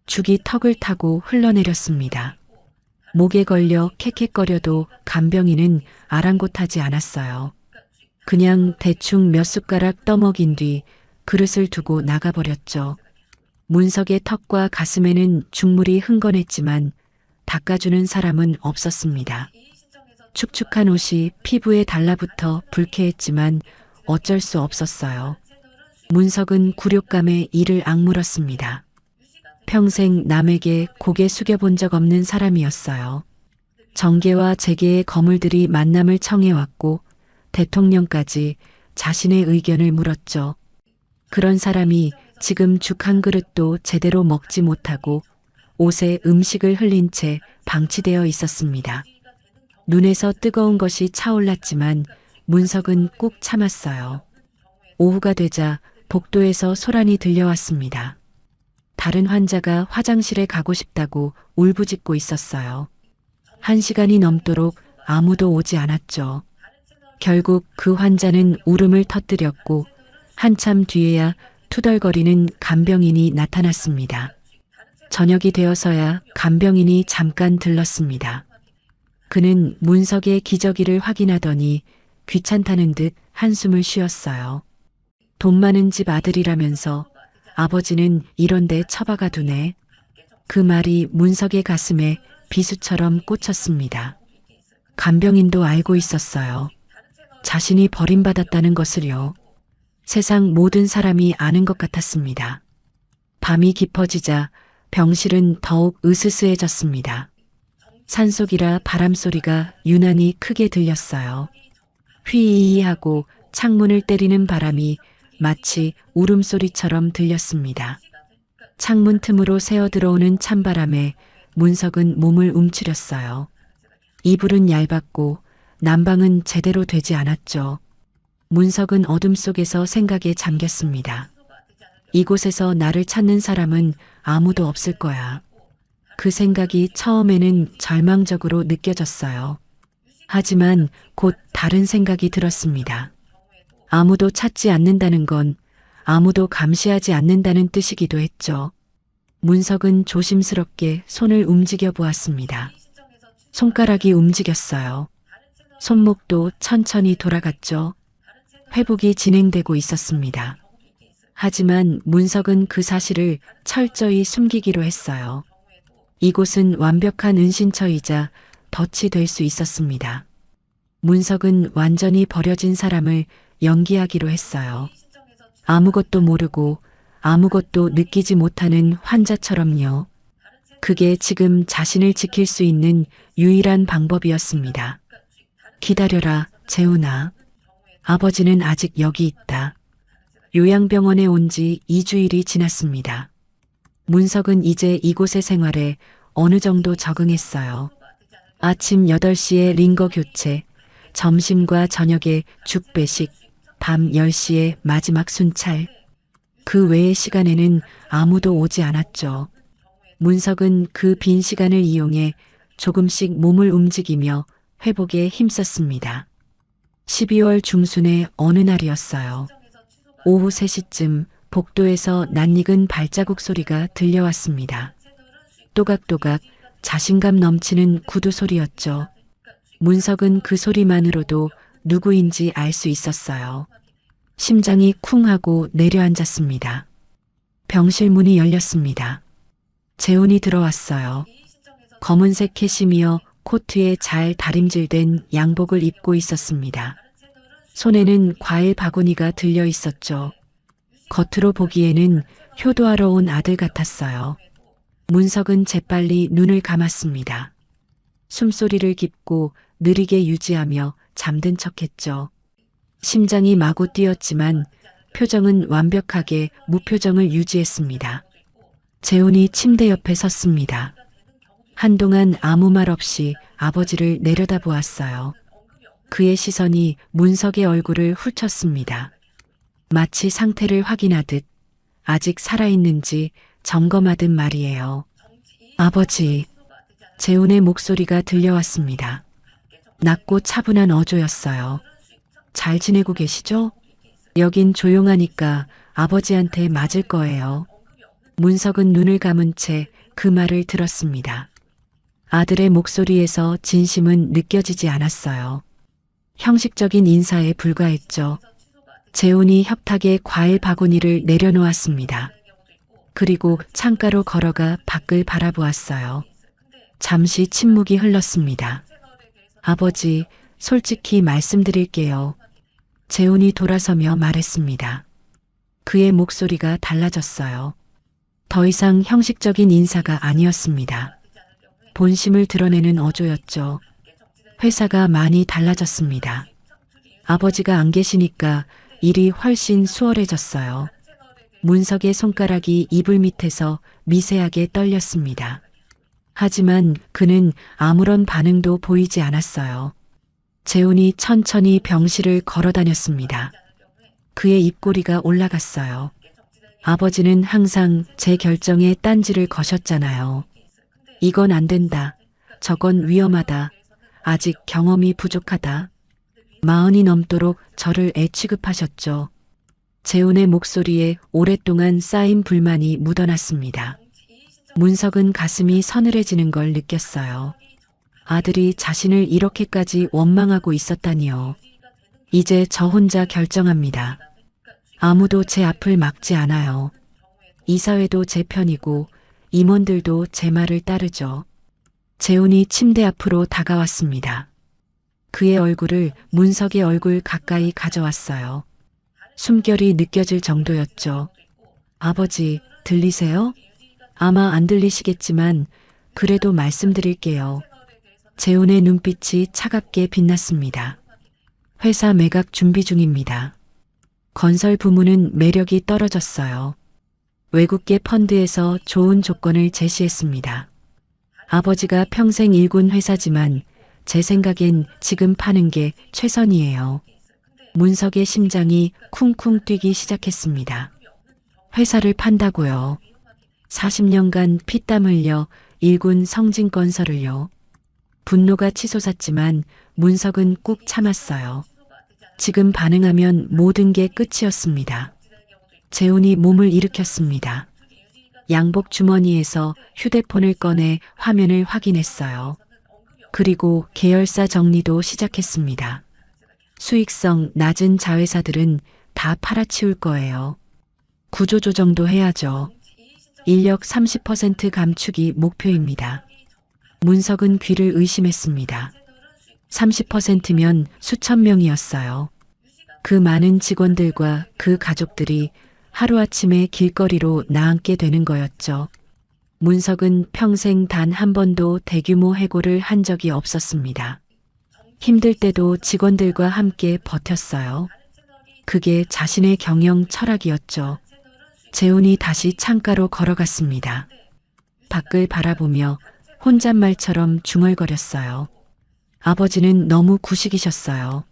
죽이 턱을 타고 흘러내렸습니다. 목에 걸려 캑캑거려도 간병인은 아랑곳하지 않았어요. 그냥 대충 몇 숟가락 떠먹인 뒤 그릇을 두고 나가버렸죠. 문석의 턱과 가슴에는 죽물이 흥건했지만 닦아주는 사람은 없었습니다. 축축한 옷이 피부에 달라붙어 불쾌했지만 어쩔 수 없었어요. 문석은 굴욕감에 이를 악물었습니다. 평생 남에게 고개 숙여본 적 없는 사람이었어요. 정계와 재계의 거물들이 만남을 청해왔고 대통령까지 자신의 의견을 물었죠. 그런 사람이 지금 죽 한 그릇도 제대로 먹지 못하고 옷에 음식을 흘린 채 방치되어 있었습니다. 눈에서 뜨거운 것이 차올랐지만 문석은 꾹 참았어요. 오후가 되자 복도에서 소란이 들려왔습니다. 다른 환자가 화장실에 가고 싶다고 울부짖고 있었어요. 1시간이 넘도록 아무도 오지 않았죠. 결국 그 환자는 울음을 터뜨렸고 한참 뒤에야 투덜거리는 간병인이 나타났습니다. 저녁이 되어서야 간병인이 잠깐 들렀습니다. 그는 문석의 기저귀를 확인하더니 귀찮다는 듯 한숨을 쉬었어요. 돈 많은 집 아들이라면서 아버지는 이런데 처박아 두네. 그 말이 문석의 가슴에 비수처럼 꽂혔습니다. 간병인도 알고 있었어요. 자신이 버림받았다는 것을요. 세상 모든 사람이 아는 것 같았습니다. 밤이 깊어지자 병실은 더욱 으스스해졌습니다. 산속이라 바람소리가 유난히 크게 들렸어요. 휘이하고 창문을 때리는 바람이 마치 울음소리처럼 들렸습니다. 창문 틈으로 새어 들어오는 찬바람에 문석은 몸을 움츠렸어요. 이불은 얇았고 난방은 제대로 되지 않았죠. 문석은 어둠 속에서 생각에 잠겼습니다. 이곳에서 나를 찾는 사람은 아무도 없을 거야. 그 생각이 처음에는 절망적으로 느껴졌어요. 하지만 곧 다른 생각이 들었습니다. 아무도 찾지 않는다는 건 아무도 감시하지 않는다는 뜻이기도 했죠. 문석은 조심스럽게 손을 움직여 보았습니다. 손가락이 움직였어요. 손목도 천천히 돌아갔죠. 회복이 진행되고 있었습니다. 하지만 문석은 그 사실을 철저히 숨기기로 했어요. 이곳은 완벽한 은신처이자 덫이 될 수 있었습니다. 문석은 완전히 버려진 사람을 연기하기로 했어요. 아무것도 모르고 아무것도 느끼지 못하는 환자처럼요. 그게 지금 자신을 지킬 수 있는 유일한 방법이었습니다. 기다려라, 재훈아. 아버지는 아직 여기 있다. 요양병원에 온 지 2주일이 지났습니다. 문석은 이제 이곳의 생활에 어느 정도 적응했어요. 아침 8시에 링거 교체, 점심과 저녁에 죽 배식, 밤 10시에 마지막 순찰. 그 외의 시간에는 아무도 오지 않았죠. 문석은 그 빈 시간을 이용해 조금씩 몸을 움직이며 회복에 힘썼습니다. 12월 중순의 어느 날이었어요. 오후 3시쯤 복도에서 낯익은 발자국 소리가 들려왔습니다. 또각또각 자신감 넘치는 구두 소리였죠. 문석은 그 소리만으로도 누구인지 알 수 있었어요. 심장이 쿵 하고 내려앉았습니다. 병실 문이 열렸습니다. 재훈이 들어왔어요. 검은색 캐시미어 코트에 잘 다림질된 양복을 입고 있었습니다. 손에는 과일 바구니가 들려 있었죠. 겉으로 보기에는 효도하러 온 아들 같았어요. 문석은 재빨리 눈을 감았습니다. 숨소리를 깊고 느리게 유지하며 잠든 척했죠. 심장이 마구 뛰었지만 표정은 완벽하게 무표정을 유지했습니다. 재훈이 침대 옆에 섰습니다. 한동안 아무 말 없이 아버지를 내려다보았어요. 그의 시선이 문석의 얼굴을 훑었습니다. 마치 상태를 확인하듯 아직 살아있는지 점검하듯 말이에요. 아버지, 재훈의 목소리가 들려왔습니다. 낮고 차분한 어조였어요. 잘 지내고 계시죠? 여긴 조용하니까 아버지한테 맞을 거예요. 문석은 눈을 감은 채 그 말을 들었습니다. 아들의 목소리에서 진심은 느껴지지 않았어요. 형식적인 인사에 불과했죠. 재훈이 협탁에 과일 바구니를 내려놓았습니다. 그리고 창가로 걸어가 밖을 바라보았어요. 잠시 침묵이 흘렀습니다. 아버지, 솔직히 말씀드릴게요. 재훈이 돌아서며 말했습니다. 그의 목소리가 달라졌어요. 더 이상 형식적인 인사가 아니었습니다. 본심을 드러내는 어조였죠. 회사가 많이 달라졌습니다. 아버지가 안 계시니까 일이 훨씬 수월해졌어요. 문석의 손가락이 이불 밑에서 미세하게 떨렸습니다. 하지만 그는 아무런 반응도 보이지 않았어요. 재훈이 천천히 병실을 걸어 다녔습니다. 그의 입꼬리가 올라갔어요. 아버지는 항상 제 결정에 딴지를 거셨잖아요. 이건 안 된다. 저건 위험하다. 아직 경험이 부족하다. 40이 넘도록 저를 애취급하셨죠. 재훈의 목소리에 오랫동안 쌓인 불만이 묻어났습니다. 문석은 가슴이 서늘해지는 걸 느꼈어요. 아들이 자신을 이렇게까지 원망하고 있었다니요. 이제 저 혼자 결정합니다. 아무도 제 앞을 막지 않아요. 이사회도 제 편이고 임원들도 제 말을 따르죠. 재훈이 침대 앞으로 다가왔습니다. 그의 얼굴을 문석의 얼굴 가까이 가져왔어요. 숨결이 느껴질 정도였죠. 아버지, 들리세요? 아마 안 들리시겠지만 그래도 말씀드릴게요. 재훈의 눈빛이 차갑게 빛났습니다. 회사 매각 준비 중입니다. 건설 부문은 매력이 떨어졌어요. 외국계 펀드에서 좋은 조건을 제시했습니다. 아버지가 평생 일군 회사지만 제 생각엔 지금 파는 게 최선이에요. 문석의 심장이 쿵쿵 뛰기 시작했습니다. 회사를 판다고요. 40년간 피땀 흘려 일군 성진건설을요. 분노가 치솟았지만 문석은 꾹 참았어요. 지금 반응하면 모든 게 끝이었습니다. 재훈이 몸을 일으켰습니다. 양복 주머니에서 휴대폰을 꺼내 화면을 확인했어요. 그리고 계열사 정리도 시작했습니다. 수익성 낮은 자회사들은 다 팔아치울 거예요. 구조조정도 해야죠. 인력 30% 감축이 목표입니다. 문석은 귀를 의심했습니다. 30%면 수천 명이었어요. 그 많은 직원들과 그 가족들이 하루아침에 길거리로 나앉게 되는 거였죠. 문석은 평생 단 한 번도 대규모 해고를 한 적이 없었습니다. 힘들 때도 직원들과 함께 버텼어요. 그게 자신의 경영 철학이었죠. 재훈이 다시 창가로 걸어갔습니다. 밖을 바라보며 혼잣말처럼 중얼거렸어요. 아버지는 너무 구식이셨어요.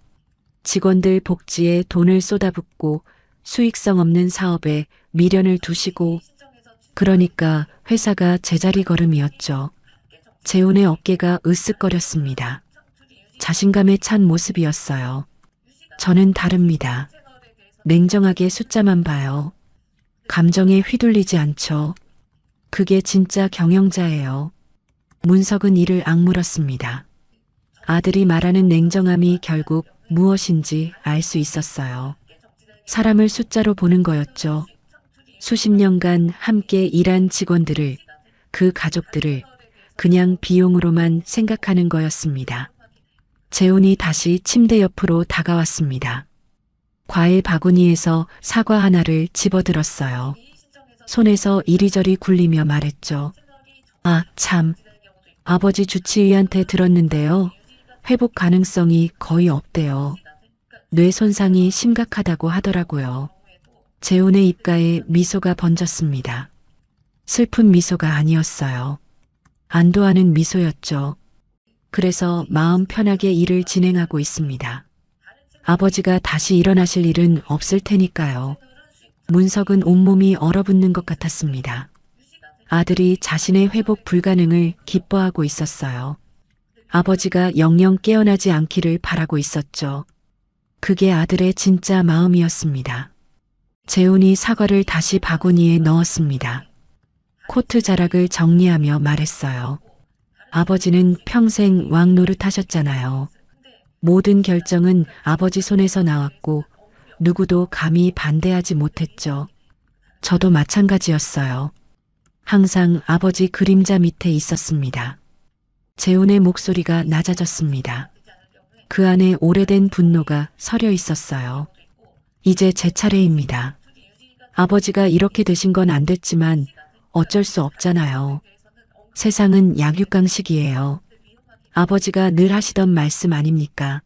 직원들 복지에 돈을 쏟아붓고 수익성 없는 사업에 미련을 두시고 그러니까 회사가 제자리 걸음이었죠. 재훈의 어깨가 으쓱거렸습니다. 자신감에 찬 모습이었어요. 저는 다릅니다. 냉정하게 숫자만 봐요. 감정에 휘둘리지 않죠. 그게 진짜 경영자예요. 문석은 이를 악물었습니다. 아들이 말하는 냉정함이 결국 무엇인지 알 수 있었어요. 사람을 숫자로 보는 거였죠. 수십 년간 함께 일한 직원들을, 그 가족들을, 그냥 비용으로만 생각하는 거였습니다. 재훈이 다시 침대 옆으로 다가왔습니다. 과일 바구니에서 사과 하나를 집어들었어요. 손에서 이리저리 굴리며 말했죠. 아, 참. 아버지 주치의한테 들었는데요. 회복 가능성이 거의 없대요. 뇌 손상이 심각하다고 하더라고요. 재훈의 입가에 미소가 번졌습니다. 슬픈 미소가 아니었어요. 안도하는 미소였죠. 그래서 마음 편하게 일을 진행하고 있습니다. 아버지가 다시 일어나실 일은 없을 테니까요. 문석은 온몸이 얼어붙는 것 같았습니다. 아들이 자신의 회복 불가능을 기뻐하고 있었어요. 아버지가 영영 깨어나지 않기를 바라고 있었죠. 그게 아들의 진짜 마음이었습니다. 재훈이 사과를 다시 바구니에 넣었습니다. 코트 자락을 정리하며 말했어요. 아버지는 평생 왕 노릇하셨잖아요. 모든 결정은 아버지 손에서 나왔고 누구도 감히 반대하지 못했죠. 저도 마찬가지였어요. 항상 아버지 그림자 밑에 있었습니다. 재훈의 목소리가 낮아졌습니다. 그 안에 오래된 분노가 서려 있었어요. 이제 제 차례입니다. 아버지가 이렇게 되신 건 안 됐지만 어쩔 수 없잖아요. 세상은 약육강식이에요. 아버지가 늘 하시던 말씀 아닙니까?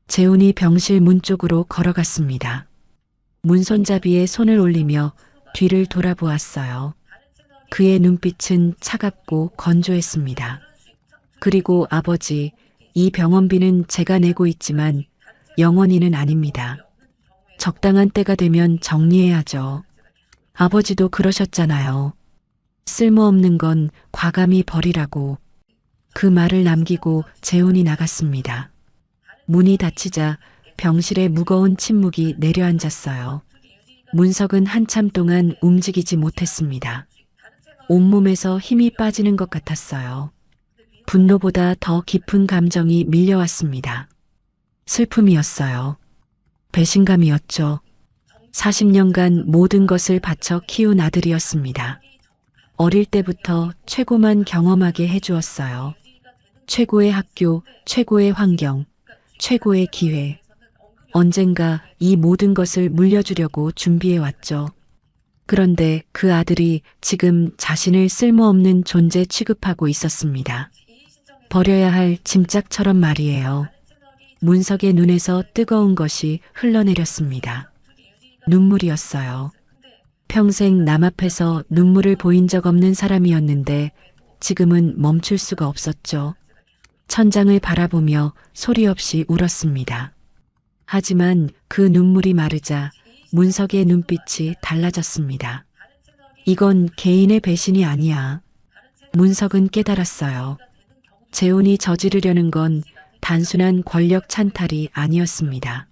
재훈이 병실 문 쪽으로 걸어갔습니다. 문손잡이에 손을 올리며 뒤를 돌아보았어요. 그의 눈빛은 차갑고 건조했습니다. 그리고 아버지, 이 병원비는 제가 내고 있지만 영원히는 아닙니다. 적당한 때가 되면 정리해야죠. 아버지도 그러셨잖아요. 쓸모없는 건 과감히 버리라고. 그 말을 남기고 재훈이 나갔습니다. 문이 닫히자 병실에 무거운 침묵이 내려앉았어요. 문석은 한참 동안 움직이지 못했습니다. 온몸에서 힘이 빠지는 것 같았어요. 분노보다 더 깊은 감정이 밀려왔습니다. 슬픔이었어요. 배신감이었죠. 40년간 모든 것을 바쳐 키운 아들이었습니다. 어릴 때부터 최고만 경험하게 해주었어요. 최고의 학교, 최고의 환경, 최고의 기회. 언젠가 이 모든 것을 물려주려고 준비해왔죠. 그런데 그 아들이 지금 자신을 쓸모없는 존재 취급하고 있었습니다. 버려야 할 짐짝처럼 말이에요. 문석의 눈에서 뜨거운 것이 흘러내렸습니다. 눈물이었어요. 평생 남 앞에서 눈물을 보인 적 없는 사람이었는데 지금은 멈출 수가 없었죠. 천장을 바라보며 소리 없이 울었습니다. 하지만 그 눈물이 마르자 문석의 눈빛이 달라졌습니다. 이건 개인의 배신이 아니야. 문석은 깨달았어요. 재훈이 저지르려는 건 단순한 권력 찬탈이 아니었습니다.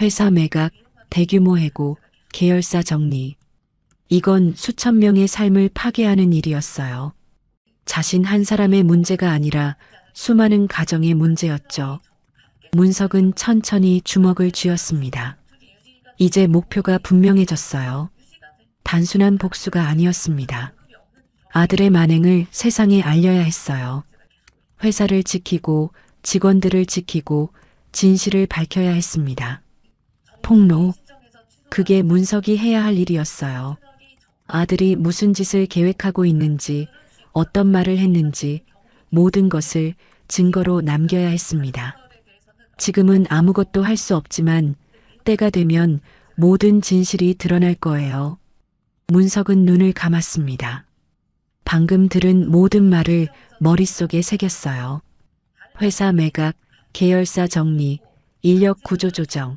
회사 매각, 대규모 해고, 계열사 정리. 이건 수천 명의 삶을 파괴하는 일이었어요. 자신 한 사람의 문제가 아니라 수많은 가정의 문제였죠. 문석은 천천히 주먹을 쥐었습니다. 이제 목표가 분명해졌어요. 단순한 복수가 아니었습니다. 아들의 만행을 세상에 알려야 했어요. 회사를 지키고 직원들을 지키고 진실을 밝혀야 했습니다. 폭로. 그게 문석이 해야 할 일이었어요. 아들이 무슨 짓을 계획하고 있는지, 어떤 말을 했는지 모든 것을 증거로 남겨야 했습니다. 지금은 아무것도 할 수 없지만 때가 되면 모든 진실이 드러날 거예요. 문석은 눈을 감았습니다. 방금 들은 모든 말을 머릿속에 새겼어요. 회사 매각, 계열사 정리, 인력 구조 조정,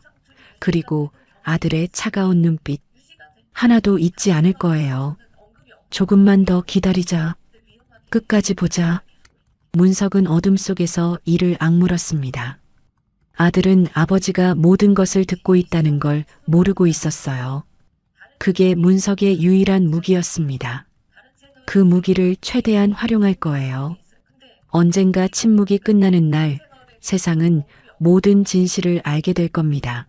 그리고 아들의 차가운 눈빛. 하나도 잊지 않을 거예요. 조금만 더 기다리자. 끝까지 보자. 문석은 어둠 속에서 이를 악물었습니다. 아들은 아버지가 모든 것을 듣고 있다는 걸 모르고 있었어요. 그게 문석의 유일한 무기였습니다. 그 무기를 최대한 활용할 거예요. 언젠가 침묵이 끝나는 날 세상은 모든 진실을 알게 될 겁니다.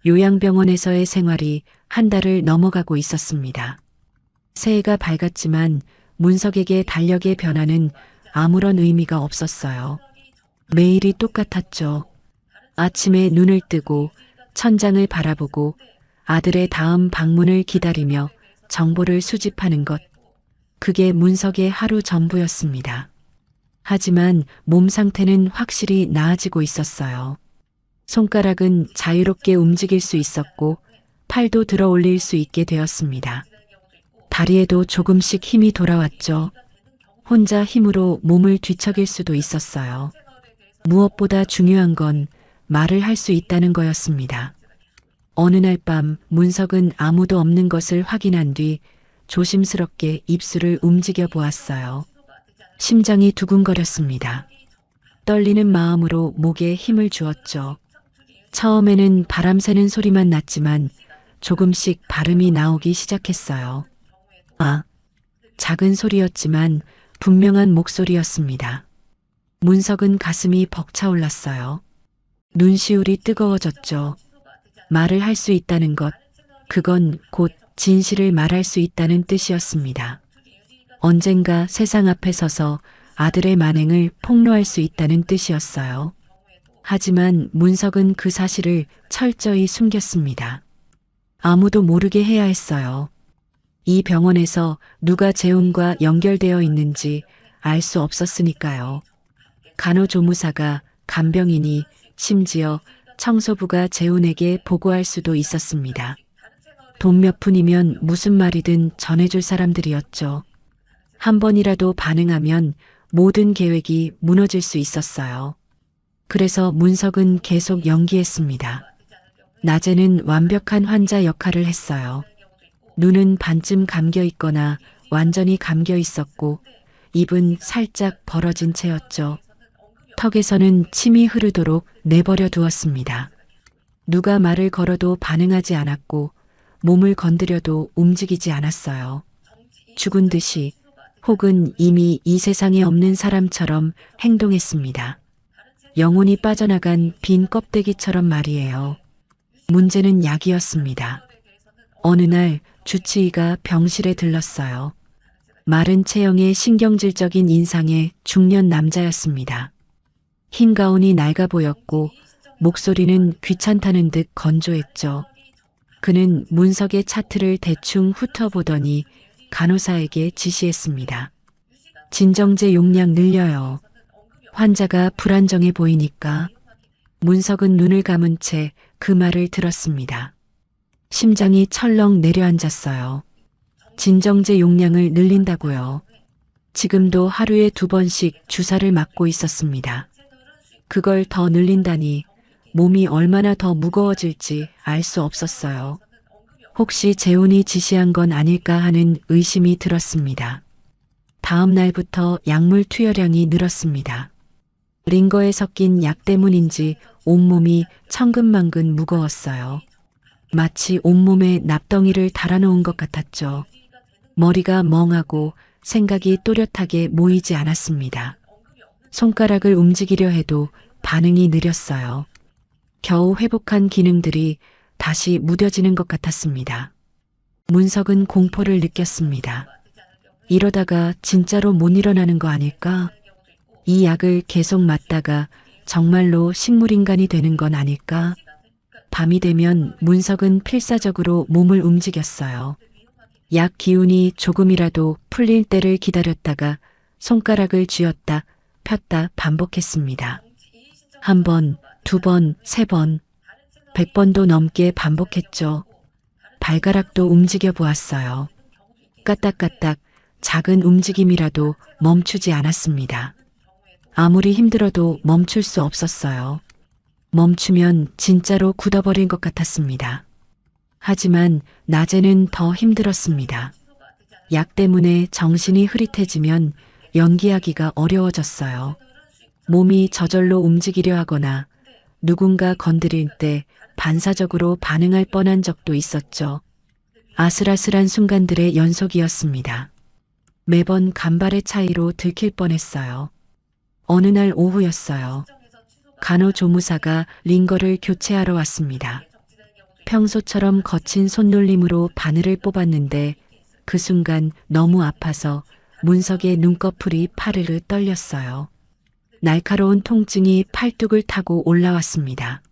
요양병원에서의 생활이 한 달을 넘어가고 있었습니다. 새해가 밝았지만 문석에게 달력의 변화는 아무런 의미가 없었어요. 매일이 똑같았죠. 아침에 눈을 뜨고 천장을 바라보고 아들의 다음 방문을 기다리며 정보를 수집하는 것. 그게 문석의 하루 전부였습니다. 하지만 몸 상태는 확실히 나아지고 있었어요. 손가락은 자유롭게 움직일 수 있었고 팔도 들어 올릴 수 있게 되었습니다. 다리에도 조금씩 힘이 돌아왔죠. 혼자 힘으로 몸을 뒤척일 수도 있었어요. 무엇보다 중요한 건 말을 할 수 있다는 거였습니다. 어느 날 밤 문석은 아무도 없는 것을 확인한 뒤 조심스럽게 입술을 움직여 보았어요. 심장이 두근거렸습니다. 떨리는 마음으로 목에 힘을 주었죠. 처음에는 바람 새는 소리만 났지만 조금씩 발음이 나오기 시작했어요. 아, 작은 소리였지만 분명한 목소리였습니다. 문석은 가슴이 벅차올랐어요. 눈시울이 뜨거워졌죠. 말을 할 수 있다는 것, 그건 곧 진실을 말할 수 있다는 뜻이었습니다. 언젠가 세상 앞에 서서 아들의 만행을 폭로할 수 있다는 뜻이었어요. 하지만 문석은 그 사실을 철저히 숨겼습니다. 아무도 모르게 해야 했어요. 이 병원에서 누가 재훈과 연결되어 있는지 알 수 없었으니까요. 간호조무사가, 간병인이, 심지어 청소부가 재훈에게 보고할 수도 있었습니다. 돈 몇 푼이면 무슨 말이든 전해줄 사람들이었죠. 한 번이라도 반응하면 모든 계획이 무너질 수 있었어요. 그래서 문석은 계속 연기했습니다. 낮에는 완벽한 환자 역할을 했어요. 눈은 반쯤 감겨 있거나 완전히 감겨 있었고 입은 살짝 벌어진 채였죠. 턱에서는 침이 흐르도록 내버려 두었습니다. 누가 말을 걸어도 반응하지 않았고 몸을 건드려도 움직이지 않았어요. 죽은 듯이 혹은 이미 이 세상에 없는 사람처럼 행동했습니다. 영혼이 빠져나간 빈 껍데기처럼 말이에요. 문제는 약이었습니다. 어느 날 주치의가 병실에 들렀어요. 마른 체형의 신경질적인 인상의 중년 남자였습니다. 흰 가운이 낡아 보였고 목소리는 귀찮다는 듯 건조했죠. 그는 문석의 차트를 대충 훑어보더니 간호사에게 지시했습니다. 진정제 용량 늘려요. 환자가 불안정해 보이니까. 문석은 눈을 감은 채 그 말을 들었습니다. 심장이 철렁 내려앉았어요. 진정제 용량을 늘린다고요. 지금도 하루에 2번씩 주사를 맞고 있었습니다. 그걸 더 늘린다니 몸이 얼마나 더 무거워질지 알 수 없었어요. 혹시 재훈이 지시한 건 아닐까 하는 의심이 들었습니다. 다음 날부터 약물 투여량이 늘었습니다. 링거에 섞인 약 때문인지 온몸이 천근만근 무거웠어요. 마치 온몸에 납덩이를 달아놓은 것 같았죠. 머리가 멍하고 생각이 또렷하게 모이지 않았습니다. 손가락을 움직이려 해도 반응이 느렸어요. 겨우 회복한 기능들이 다시 무뎌지는 것 같았습니다. 문석은 공포를 느꼈습니다. 이러다가 진짜로 못 일어나는 거 아닐까? 이 약을 계속 맞다가 정말로 식물인간이 되는 건 아닐까? 밤이 되면 문석은 필사적으로 몸을 움직였어요. 약 기운이 조금이라도 풀릴 때를 기다렸다가 손가락을 쥐었다 폈다 반복했습니다. 1번, 2번, 3번, 100번도 넘게 반복했죠. 발가락도 움직여 보았어요. 까딱까딱 작은 움직임이라도 멈추지 않았습니다. 아무리 힘들어도 멈출 수 없었어요. 멈추면 진짜로 굳어버릴 것 같았습니다. 하지만 낮에는 더 힘들었습니다. 약 때문에 정신이 흐릿해지면 연기하기가 어려워졌어요. 몸이 저절로 움직이려 하거나 누군가 건드릴 때 반사적으로 반응할 뻔한 적도 있었죠. 아슬아슬한 순간들의 연속이었습니다. 매번 간발의 차이로 들킬 뻔했어요. 어느 날 오후였어요. 간호조무사가 링거를 교체하러 왔습니다. 평소처럼 거친 손놀림으로 바늘을 뽑았는데 그 순간 너무 아파서 문석의 눈꺼풀이 파르르 떨렸어요. 날카로운 통증이 팔뚝을 타고 올라왔습니다.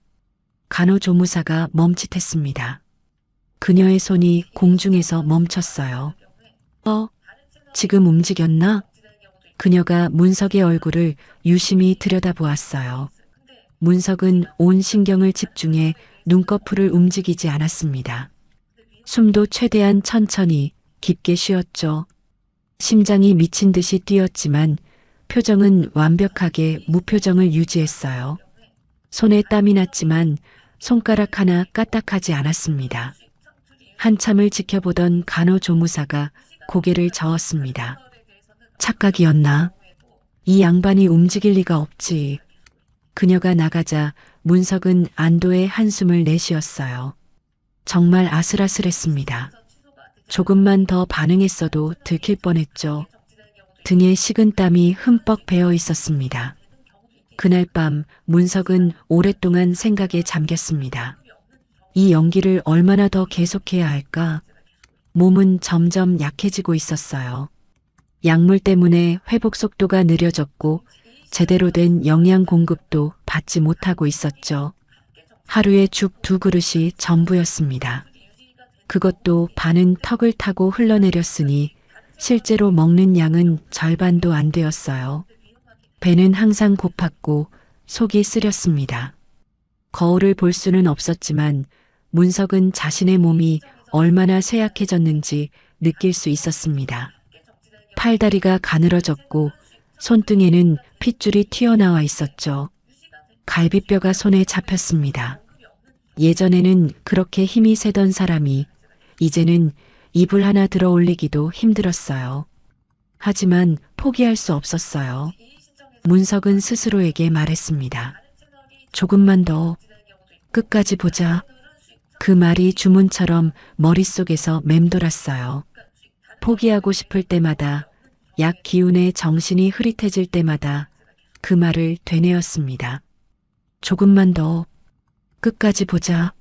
간호조무사가 멈칫했습니다. 그녀의 손이 공중에서 멈췄어요. 지금 움직였나? 그녀가 문석의 얼굴을 유심히 들여다보았어요. 문석은 온 신경을 집중해 눈꺼풀을 움직이지 않았습니다. 숨도 최대한 천천히 깊게 쉬었죠. 심장이 미친 듯이 뛰었지만 표정은 완벽하게 무표정을 유지했어요. 손에 땀이 났지만 손가락 하나 까딱하지 않았습니다. 한참을 지켜보던 간호조무사가 고개를 저었습니다. 착각이었나? 이 양반이 움직일 리가 없지. 그녀가 나가자 문석은 안도의 한숨을 내쉬었어요. 정말 아슬아슬했습니다. 조금만 더 반응했어도 들킬 뻔했죠. 등에 식은땀이 흠뻑 배어 있었습니다. 그날 밤 문석은 오랫동안 생각에 잠겼습니다. 이 연기를 얼마나 더 계속해야 할까? 몸은 점점 약해지고 있었어요. 약물 때문에 회복 속도가 느려졌고 제대로 된 영양 공급도 받지 못하고 있었죠. 하루에 죽 2그릇이 전부였습니다. 그것도 반은 턱을 타고 흘러내렸으니 실제로 먹는 양은 절반도 안 되었어요. 배는 항상 고팠고 속이 쓰렸습니다. 거울을 볼 수는 없었지만 문석은 자신의 몸이 얼마나 쇠약해졌는지 느낄 수 있었습니다. 팔다리가 가늘어졌고 손등에는 핏줄이 튀어나와 있었죠. 갈비뼈가 손에 잡혔습니다. 예전에는 그렇게 힘이 세던 사람이 이제는 이불 하나 들어 올리기도 힘들었어요. 하지만 포기할 수 없었어요. 문석은 스스로에게 말했습니다. 조금만 더, 끝까지 보자. 그 말이 주문처럼 머릿속에서 맴돌았어요. 포기하고 싶을 때마다, 약 기운에 정신이 흐릿해질 때마다 그 말을 되뇌었습니다. 조금만 더, 끝까지 보자.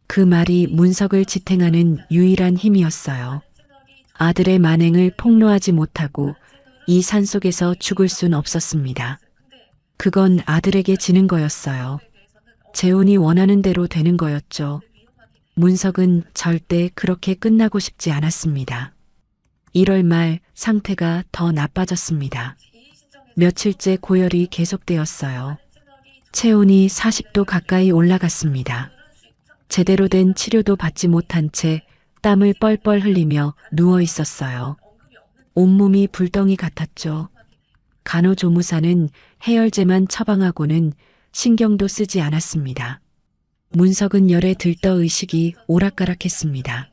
그 말이 문석을 지탱하는 유일한 힘이었어요. 아들의 만행을 폭로하지 못하고 이 산속에서 죽을 순 없었습니다. 그건 아들에게 지는 거였어요. 재훈이 원하는 대로 되는 거였죠. 문석은 절대 그렇게 끝나고 싶지 않았습니다. 1월 말 상태가 더 나빠졌습니다. 며칠째 고열이 계속되었어요. 체온이 40도 가까이 올라갔습니다. 제대로 된 치료도 받지 못한 채 땀을 뻘뻘 흘리며 누워 있었어요. 온몸이 불덩이 같았죠. 간호조무사는 해열제만 처방하고는 신경도 쓰지 않았습니다. 문석은 열에 들떠 의식이 오락가락했습니다.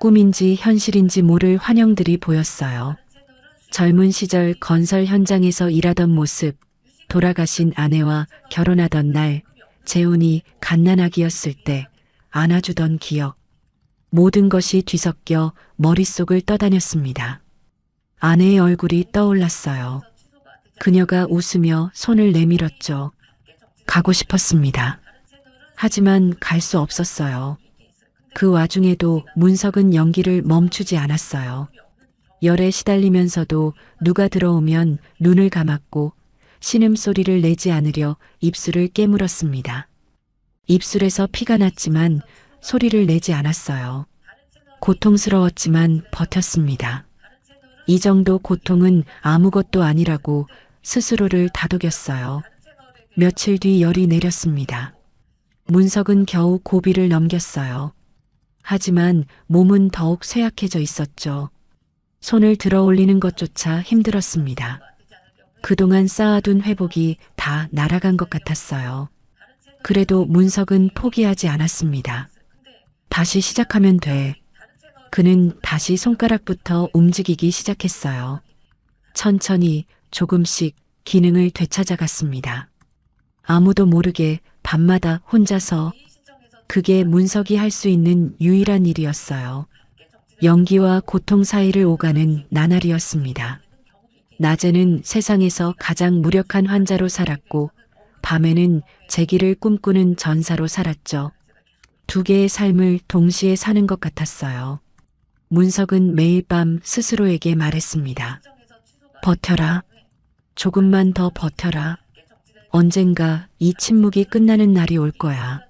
꿈인지 현실인지 모를 환영들이 보였어요. 젊은 시절 건설 현장에서 일하던 모습, 돌아가신 아내와 결혼하던 날, 재훈이 갓난아기였을 때 안아주던 기억, 모든 것이 뒤섞여 머릿속을 떠다녔습니다. 아내의 얼굴이 떠올랐어요. 그녀가 웃으며 손을 내밀었죠. 가고 싶었습니다. 하지만 갈 수 없었어요. 그 와중에도 문석은 연기를 멈추지 않았어요. 열에 시달리면서도 누가 들어오면 눈을 감았고 신음소리를 내지 않으려 입술을 깨물었습니다. 입술에서 피가 났지만 소리를 내지 않았어요. 고통스러웠지만 버텼습니다. 이 정도 고통은 아무것도 아니라고 스스로를 다독였어요. 며칠 뒤 열이 내렸습니다. 문석은 겨우 고비를 넘겼어요. 하지만 몸은 더욱 쇠약해져 있었죠. 손을 들어 올리는 것조차 힘들었습니다. 그동안 쌓아둔 회복이 다 날아간 것 같았어요. 그래도 문석은 포기하지 않았습니다. 다시 시작하면 돼. 그는 다시 손가락부터 움직이기 시작했어요. 천천히 조금씩 기능을 되찾아갔습니다. 아무도 모르게 밤마다 혼자서 그게 문석이 할 수 있는 유일한 일이었어요. 연기와 고통 사이를 오가는 나날이었습니다. 낮에는 세상에서 가장 무력한 환자로 살았고 밤에는 재기를 꿈꾸는 전사로 살았죠. 두 개의 삶을 동시에 사는 것 같았어요. 문석은 매일 밤 스스로에게 말했습니다. 버텨라. 조금만 더 버텨라. 언젠가 이 침묵이 끝나는 날이 올 거야.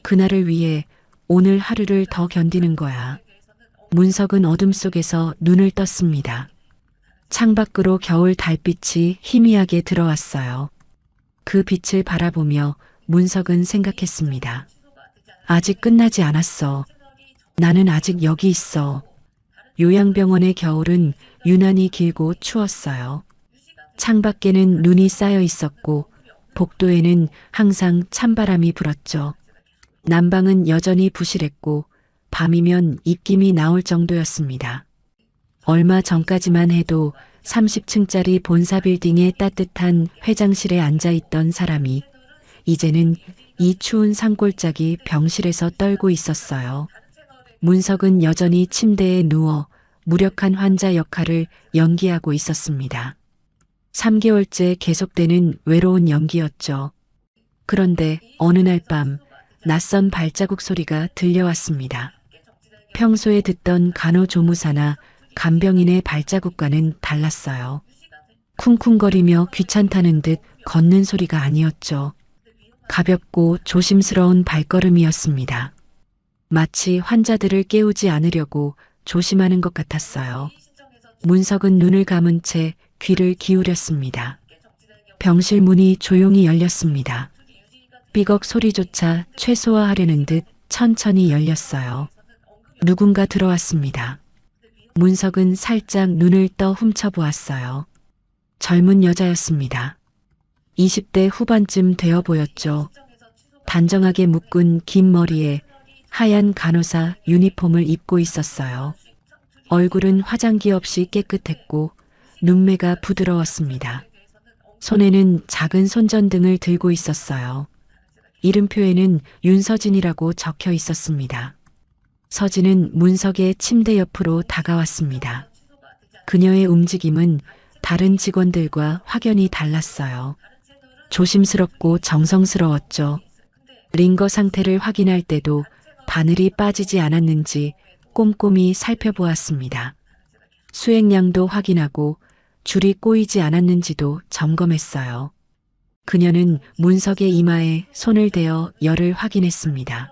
그날을 위해 오늘 하루를 더 견디는 거야. 문석은 어둠 속에서 눈을 떴습니다. 창밖으로 겨울 달빛이 희미하게 들어왔어요. 그 빛을 바라보며 문석은 생각했습니다. 아직 끝나지 않았어. 나는 아직 여기 있어. 요양병원의 겨울은 유난히 길고 추웠어요. 창밖에는 눈이 쌓여 있었고 복도에는 항상 찬바람이 불었죠. 난방은 여전히 부실했고 밤이면 입김이 나올 정도였습니다. 얼마 전까지만 해도 30층짜리 본사 빌딩의 따뜻한 회장실에 앉아있던 사람이 이제는 이 추운 산골짜기 병실에서 떨고 있었어요. 문석은 여전히 침대에 누워 무력한 환자 역할을 연기하고 있었습니다. 3개월째 계속되는 외로운 연기였죠. 그런데 어느 날 밤 낯선 발자국 소리가 들려왔습니다. 평소에 듣던 간호조무사나 간병인의 발자국과는 달랐어요. 쿵쿵거리며 귀찮다는 듯 걷는 소리가 아니었죠. 가볍고 조심스러운 발걸음이었습니다. 마치 환자들을 깨우지 않으려고 조심하는 것 같았어요. 문석은 눈을 감은 채 귀를 기울였습니다. 병실 문이 조용히 열렸습니다. 삐걱 소리조차 최소화하려는 듯 천천히 열렸어요. 누군가 들어왔습니다. 문석은 살짝 눈을 떠 훔쳐보았어요. 젊은 여자였습니다. 20대 후반쯤 되어 보였죠. 단정하게 묶은 긴 머리에 하얀 간호사 유니폼을 입고 있었어요. 얼굴은 화장기 없이 깨끗했고 눈매가 부드러웠습니다. 손에는 작은 손전등을 들고 있었어요. 이름표에는 윤서진이라고 적혀 있었습니다. 서진은 문석의 침대 옆으로 다가왔습니다. 그녀의 움직임은 다른 직원들과 확연히 달랐어요. 조심스럽고 정성스러웠죠. 링거 상태를 확인할 때도 바늘이 빠지지 않았는지 꼼꼼히 살펴보았습니다. 수액량도 확인하고 줄이 꼬이지 않았는지도 점검했어요. 그녀는 문석의 이마에 손을 대어 열을 확인했습니다.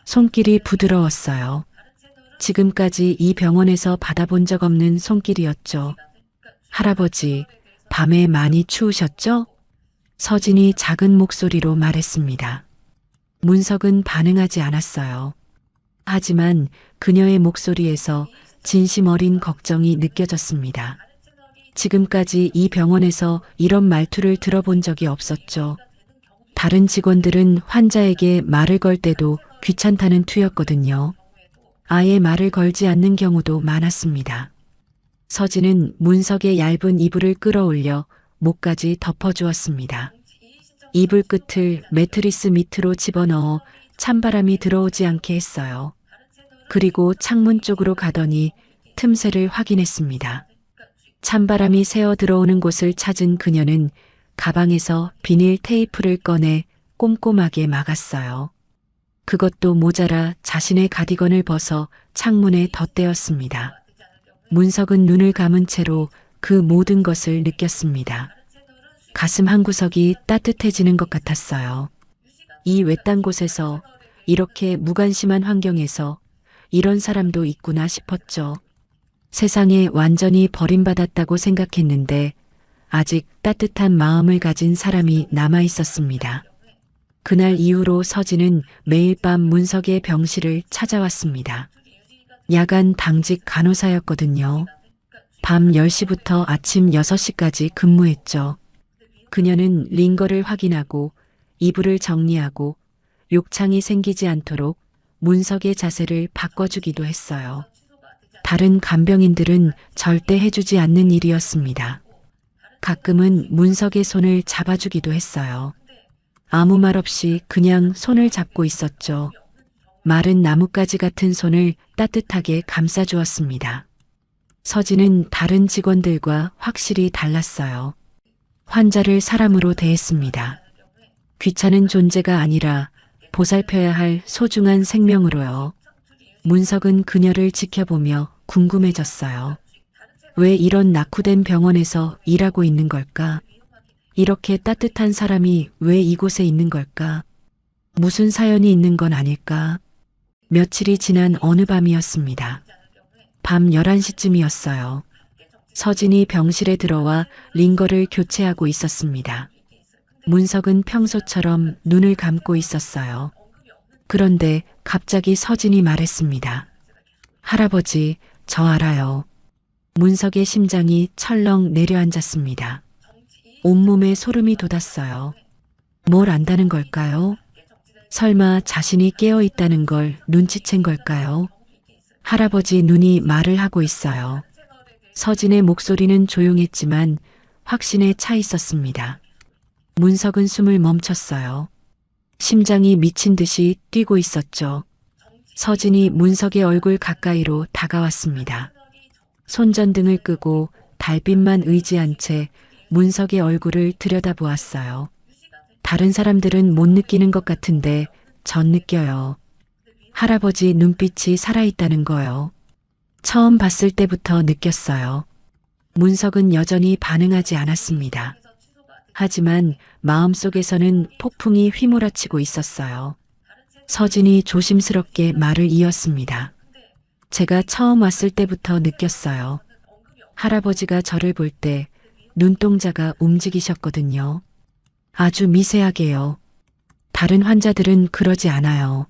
손길이 부드러웠어요. 지금까지 이 병원에서 받아본 적 없는 손길이었죠. 할아버지, 밤에 많이 추우셨죠? 서진이 작은 목소리로 말했습니다. 문석은 반응하지 않았어요. 하지만 그녀의 목소리에서 진심 어린 걱정이 느껴졌습니다. 지금까지 이 병원에서 이런 말투를 들어본 적이 없었죠. 다른 직원들은 환자에게 말을 걸 때도 귀찮다는 투였거든요. 아예 말을 걸지 않는 경우도 많았습니다. 서진은 문석의 얇은 이불을 끌어올려 목까지 덮어주었습니다. 이불 끝을 매트리스 밑으로 집어넣어 찬바람이 들어오지 않게 했어요. 그리고 창문 쪽으로 가더니 틈새를 확인했습니다. 찬바람이 새어 들어오는 곳을 찾은 그녀는 가방에서 비닐 테이프를 꺼내 꼼꼼하게 막았어요. 그것도 모자라 자신의 가디건을 벗어 창문에 덧대었습니다. 문석은 눈을 감은 채로 그 모든 것을 느꼈습니다. 가슴 한구석이 따뜻해지는 것 같았어요. 이 외딴 곳에서, 이렇게 무관심한 환경에서 이런 사람도 있구나 싶었죠. 세상에 완전히 버림받았다고 생각했는데 아직 따뜻한 마음을 가진 사람이 남아 있었습니다. 그날 이후로 서진은 매일 밤 문석의 병실을 찾아왔습니다. 야간 당직 간호사였거든요. 밤 10시부터 아침 6시까지 근무했죠. 그녀는 링거를 확인하고 이불을 정리하고 욕창이 생기지 않도록 문석의 자세를 바꿔주기도 했어요. 다른 간병인들은 절대 해주지 않는 일이었습니다. 가끔은 문석의 손을 잡아주기도 했어요. 아무 말 없이 그냥 손을 잡고 있었죠. 마른 나뭇가지 같은 손을 따뜻하게 감싸주었습니다. 서진은 다른 직원들과 확실히 달랐어요. 환자를 사람으로 대했습니다. 귀찮은 존재가 아니라 보살펴야 할 소중한 생명으로요. 문석은 그녀를 지켜보며 궁금해졌어요. 왜 이런 낙후된 병원에서 일하고 있는 걸까? 이렇게 따뜻한 사람이 왜 이곳에 있는 걸까? 무슨 사연이 있는 건 아닐까? 며칠이 지난 어느 밤이었습니다. 밤 11시쯤이었어요. 서진이 병실에 들어와 링거를 교체하고 있었습니다. 문석은 평소처럼 눈을 감고 있었어요. 그런데 갑자기 서진이 말했습니다. 할아버지, 저 알아요. 문석의 심장이 철렁 내려앉았습니다. 온몸에 소름이 돋았어요. 뭘 안다는 걸까요? 설마 자신이 깨어 있다는 걸 눈치챈 걸까요? 할아버지 눈이 말을 하고 있어요. 서진의 목소리는 조용했지만 확신에 차 있었습니다. 문석은 숨을 멈췄어요. 심장이 미친 듯이 뛰고 있었죠. 서진이 문석의 얼굴 가까이로 다가왔습니다. 손전등을 끄고 달빛만 의지한 채 문석의 얼굴을 들여다보았어요. 다른 사람들은 못 느끼는 것 같은데 전 느껴요. 할아버지 눈빛이 살아있다는 거요. 처음 봤을 때부터 느꼈어요. 문석은 여전히 반응하지 않았습니다. 하지만 마음속에서는 폭풍이 휘몰아치고 있었어요. 서진이 조심스럽게 말을 이었습니다. 제가 처음 왔을 때부터 느꼈어요. 할아버지가 저를 볼 때 눈동자가 움직이셨거든요. 아주 미세하게요. 다른 환자들은 그러지 않아요.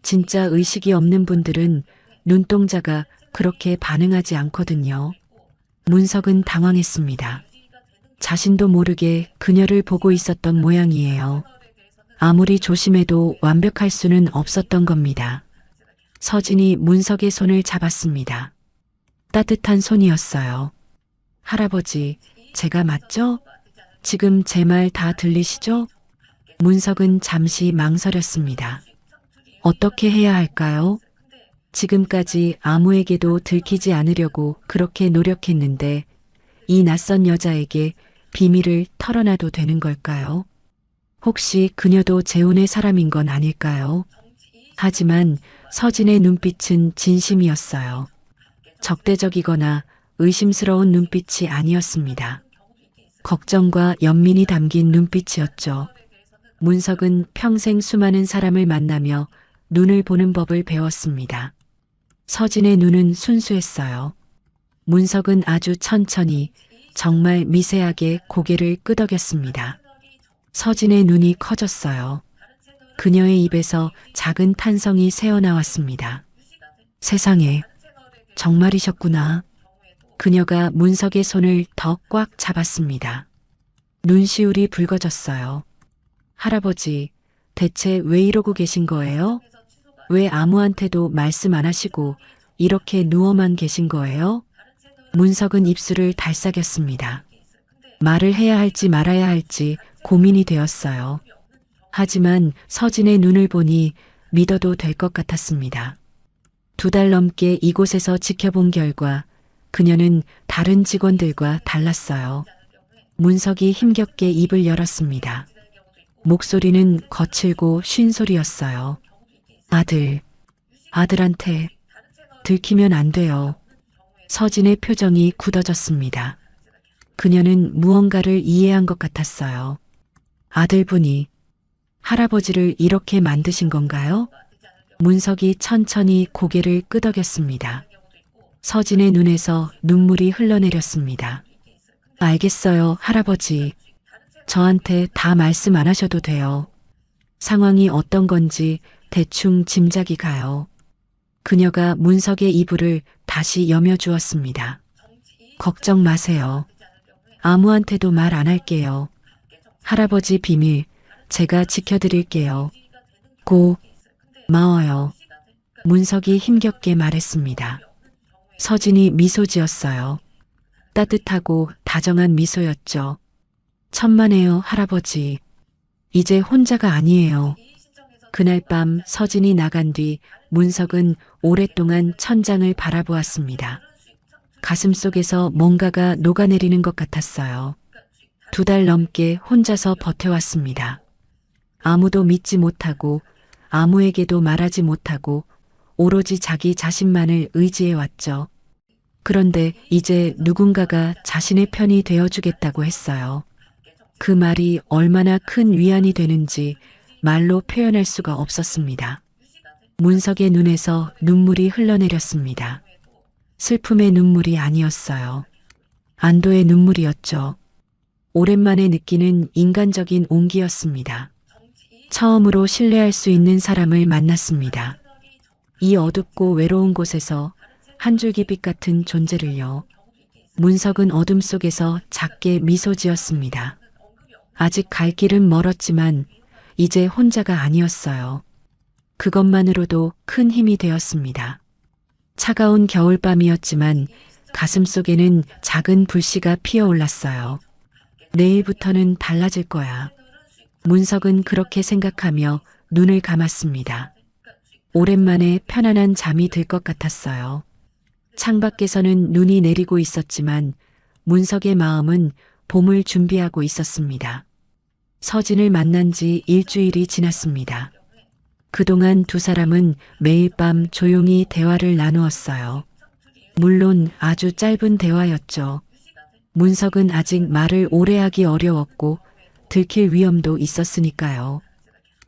진짜 의식이 없는 분들은 눈동자가 그렇게 반응하지 않거든요. 문석은 당황했습니다. 자신도 모르게 그녀를 보고 있었던 모양이에요. 아무리 조심해도 완벽할 수는 없었던 겁니다. 서진이 문석의 손을 잡았습니다. 따뜻한 손이었어요. 할아버지, 제가 맞죠? 지금 제 말 다 들리시죠? 문석은 잠시 망설였습니다. 어떻게 해야 할까요? 지금까지 아무에게도 들키지 않으려고 그렇게 노력했는데 이 낯선 여자에게 비밀을 털어놔도 되는 걸까요? 혹시 그녀도 재혼의 사람인 건 아닐까요? 하지만 서진의 눈빛은 진심이었어요. 적대적이거나 의심스러운 눈빛이 아니었습니다. 걱정과 연민이 담긴 눈빛이었죠. 문석은 평생 수많은 사람을 만나며 눈을 보는 법을 배웠습니다. 서진의 눈은 순수했어요. 문석은 아주 천천히 정말 미세하게 고개를 끄덕였습니다. 서진의 눈이 커졌어요. 그녀의 입에서 작은 탄성이 새어나왔습니다. 세상에, 정말이셨구나. 그녀가 문석의 손을 더 꽉 잡았습니다. 눈시울이 붉어졌어요. 할아버지, 대체 왜 이러고 계신 거예요? 왜 아무한테도 말씀 안 하시고 이렇게 누워만 계신 거예요? 문석은 입술을 달싹였습니다. 말을 해야 할지 말아야 할지 고민이 되었어요. 하지만 서진의 눈을 보니 믿어도 될 것 같았습니다. 2달 넘게 이곳에서 지켜본 결과 그녀는 다른 직원들과 달랐어요. 문석이 힘겹게 입을 열었습니다. 목소리는 거칠고 쉰 소리였어요. 아들한테 들키면 안 돼요. 서진의 표정이 굳어졌습니다. 그녀는 무언가를 이해한 것 같았어요. 아들분이 할아버지를 이렇게 만드신 건가요? 문석이 천천히 고개를 끄덕였습니다. 서진의 눈에서 눈물이 흘러내렸습니다. 알겠어요, 할아버지. 저한테 다 말씀 안 하셔도 돼요. 상황이 어떤 건지 대충 짐작이 가요. 그녀가 문석의 이불을 다시 여며주었습니다. 걱정 마세요. 아무한테도 말 안 할게요. 할아버지 비밀 제가 지켜드릴게요. 고마워요. 문석이 힘겹게 말했습니다. 서진이 미소 지었어요. 따뜻하고 다정한 미소였죠. 천만에요, 할아버지. 이제 혼자가 아니에요. 그날 밤 서진이 나간 뒤 문석은 오랫동안 천장을 바라보았습니다. 가슴속에서 뭔가가 녹아내리는 것 같았어요. 2달 넘게 혼자서 버텨왔습니다. 아무도 믿지 못하고 아무에게도 말하지 못하고 오로지 자기 자신만을 의지해 왔죠. 그런데 이제 누군가가 자신의 편이 되어주겠다고 했어요. 그 말이 얼마나 큰 위안이 되는지 말로 표현할 수가 없었습니다. 문석의 눈에서 눈물이 흘러내렸습니다. 슬픔의 눈물이 아니었어요. 안도의 눈물이었죠. 오랜만에 느끼는 인간적인 온기였습니다. 처음으로 신뢰할 수 있는 사람을 만났습니다. 이 어둡고 외로운 곳에서 한 줄기빛 같은 존재를요. 문석은 어둠 속에서 작게 미소 지었습니다. 아직 갈 길은 멀었지만 이제 혼자가 아니었어요. 그것만으로도 큰 힘이 되었습니다. 차가운 겨울밤이었지만 가슴 속에는 작은 불씨가 피어올랐어요. 내일부터는 달라질 거야. 문석은 그렇게 생각하며 눈을 감았습니다. 오랜만에 편안한 잠이 들 것 같았어요. 창밖에서는 눈이 내리고 있었지만 문석의 마음은 봄을 준비하고 있었습니다. 서진을 만난 지 일주일이 지났습니다. 그동안 두 사람은 매일 밤 조용히 대화를 나누었어요. 물론 아주 짧은 대화였죠. 문석은 아직 말을 오래 하기 어려웠고 들킬 위험도 있었으니까요.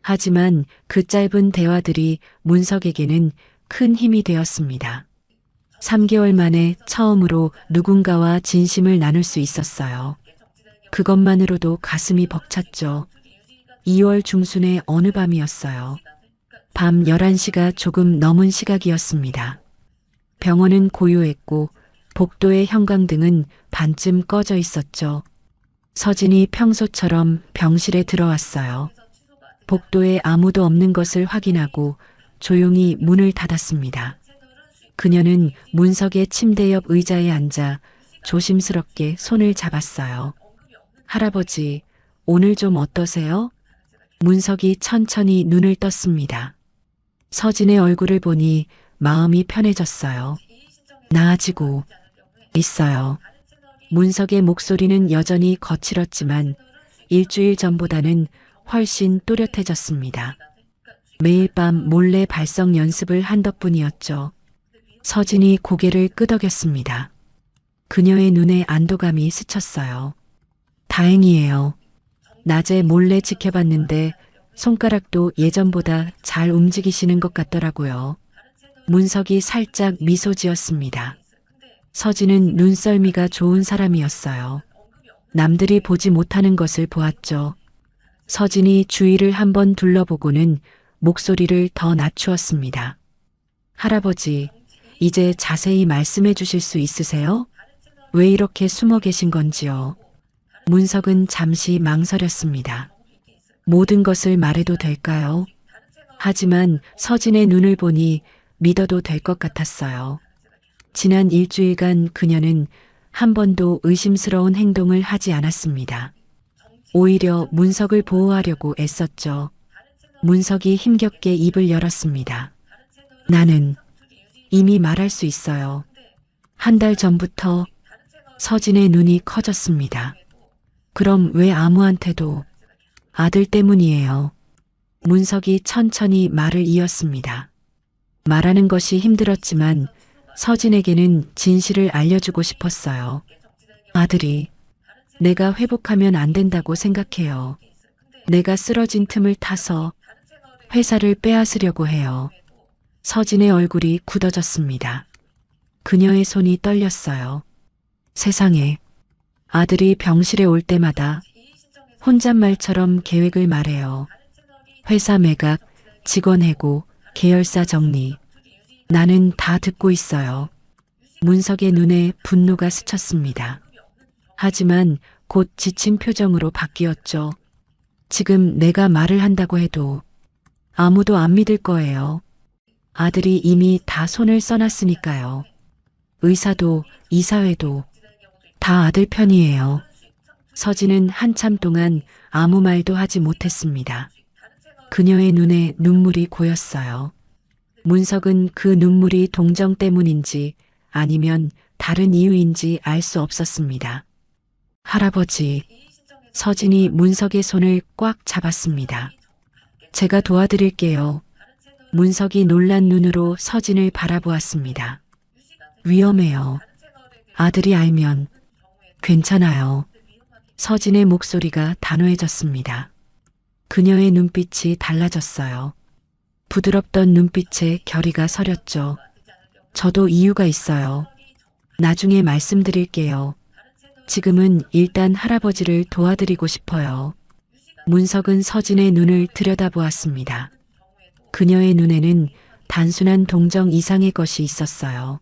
하지만 그 짧은 대화들이 문석에게는 큰 힘이 되었습니다. 3개월 만에 처음으로 누군가와 진심을 나눌 수 있었어요. 그것만으로도 가슴이 벅찼죠. 2월 중순의 어느 밤이었어요. 밤 11시가 조금 넘은 시각이었습니다. 병원은 고요했고 복도의 형광등은 반쯤 꺼져 있었죠. 서진이 평소처럼 병실에 들어왔어요. 복도에 아무도 없는 것을 확인하고 조용히 문을 닫았습니다. 그녀는 문석의 침대 옆 의자에 앉아 조심스럽게 손을 잡았어요. 할아버지, 오늘 좀 어떠세요? 문석이 천천히 눈을 떴습니다. 서진의 얼굴을 보니 마음이 편해졌어요. 나아지고 있어요. 문석의 목소리는 여전히 거칠었지만 일주일 전보다는 훨씬 또렷해졌습니다. 매일 밤 몰래 발성 연습을 한 덕분이었죠. 서진이 고개를 끄덕였습니다. 그녀의 눈에 안도감이 스쳤어요. 다행이에요. 낮에 몰래 지켜봤는데 손가락도 예전보다 잘 움직이시는 것 같더라고요. 문석이 살짝 미소 지었습니다. 서진은 눈썰미가 좋은 사람이었어요. 남들이 보지 못하는 것을 보았죠. 서진이 주위를 한번 둘러보고는 목소리를 더 낮추었습니다. 할아버지, 이제 자세히 말씀해 주실 수 있으세요? 왜 이렇게 숨어 계신 건지요? 문석은 잠시 망설였습니다. 모든 것을 말해도 될까요? 하지만 서진의 눈을 보니 믿어도 될 것 같았어요. 지난 일주일간 그녀는 한 번도 의심스러운 행동을 하지 않았습니다. 오히려 문석을 보호하려고 애썼죠. 문석이 힘겹게 입을 열었습니다. 나는 이미 말할 수 있어요. 한 달 전부터. 서진의 눈이 커졌습니다. 그럼 왜 아무한테도? 아들 때문이에요. 문석이 천천히 말을 이었습니다. 말하는 것이 힘들었지만 서진에게는 진실을 알려주고 싶었어요. 아들이 내가 회복하면 안 된다고 생각해요. 내가 쓰러진 틈을 타서 회사를 빼앗으려고 해요. 서진의 얼굴이 굳어졌습니다. 그녀의 손이 떨렸어요. 세상에, 아들이 병실에 올 때마다 혼잣말처럼 계획을 말해요. 회사 매각, 직원 해고, 계열사 정리. 나는 다 듣고 있어요. 문석의 눈에 분노가 스쳤습니다. 하지만 곧 지친 표정으로 바뀌었죠. 지금 내가 말을 한다고 해도 아무도 안 믿을 거예요. 아들이 이미 다 손을 써놨으니까요. 의사도 이사회도 다 아들 편이에요. 서진은 한참 동안 아무 말도 하지 못했습니다. 그녀의 눈에 눈물이 고였어요. 문석은 그 눈물이 동정 때문인지 아니면 다른 이유인지 알 수 없었습니다. 할아버지, 서진이 문석의 손을 꽉 잡았습니다. 제가 도와드릴게요. 문석이 놀란 눈으로 서진을 바라보았습니다. 위험해요. 아들이 알면. 괜찮아요. 서진의 목소리가 단호해졌습니다. 그녀의 눈빛이 달라졌어요. 부드럽던 눈빛에 결의가 서렸죠. 저도 이유가 있어요. 나중에 말씀드릴게요. 지금은 일단 할아버지를 도와드리고 싶어요. 문석은 서진의 눈을 들여다보았습니다. 그녀의 눈에는 단순한 동정 이상의 것이 있었어요.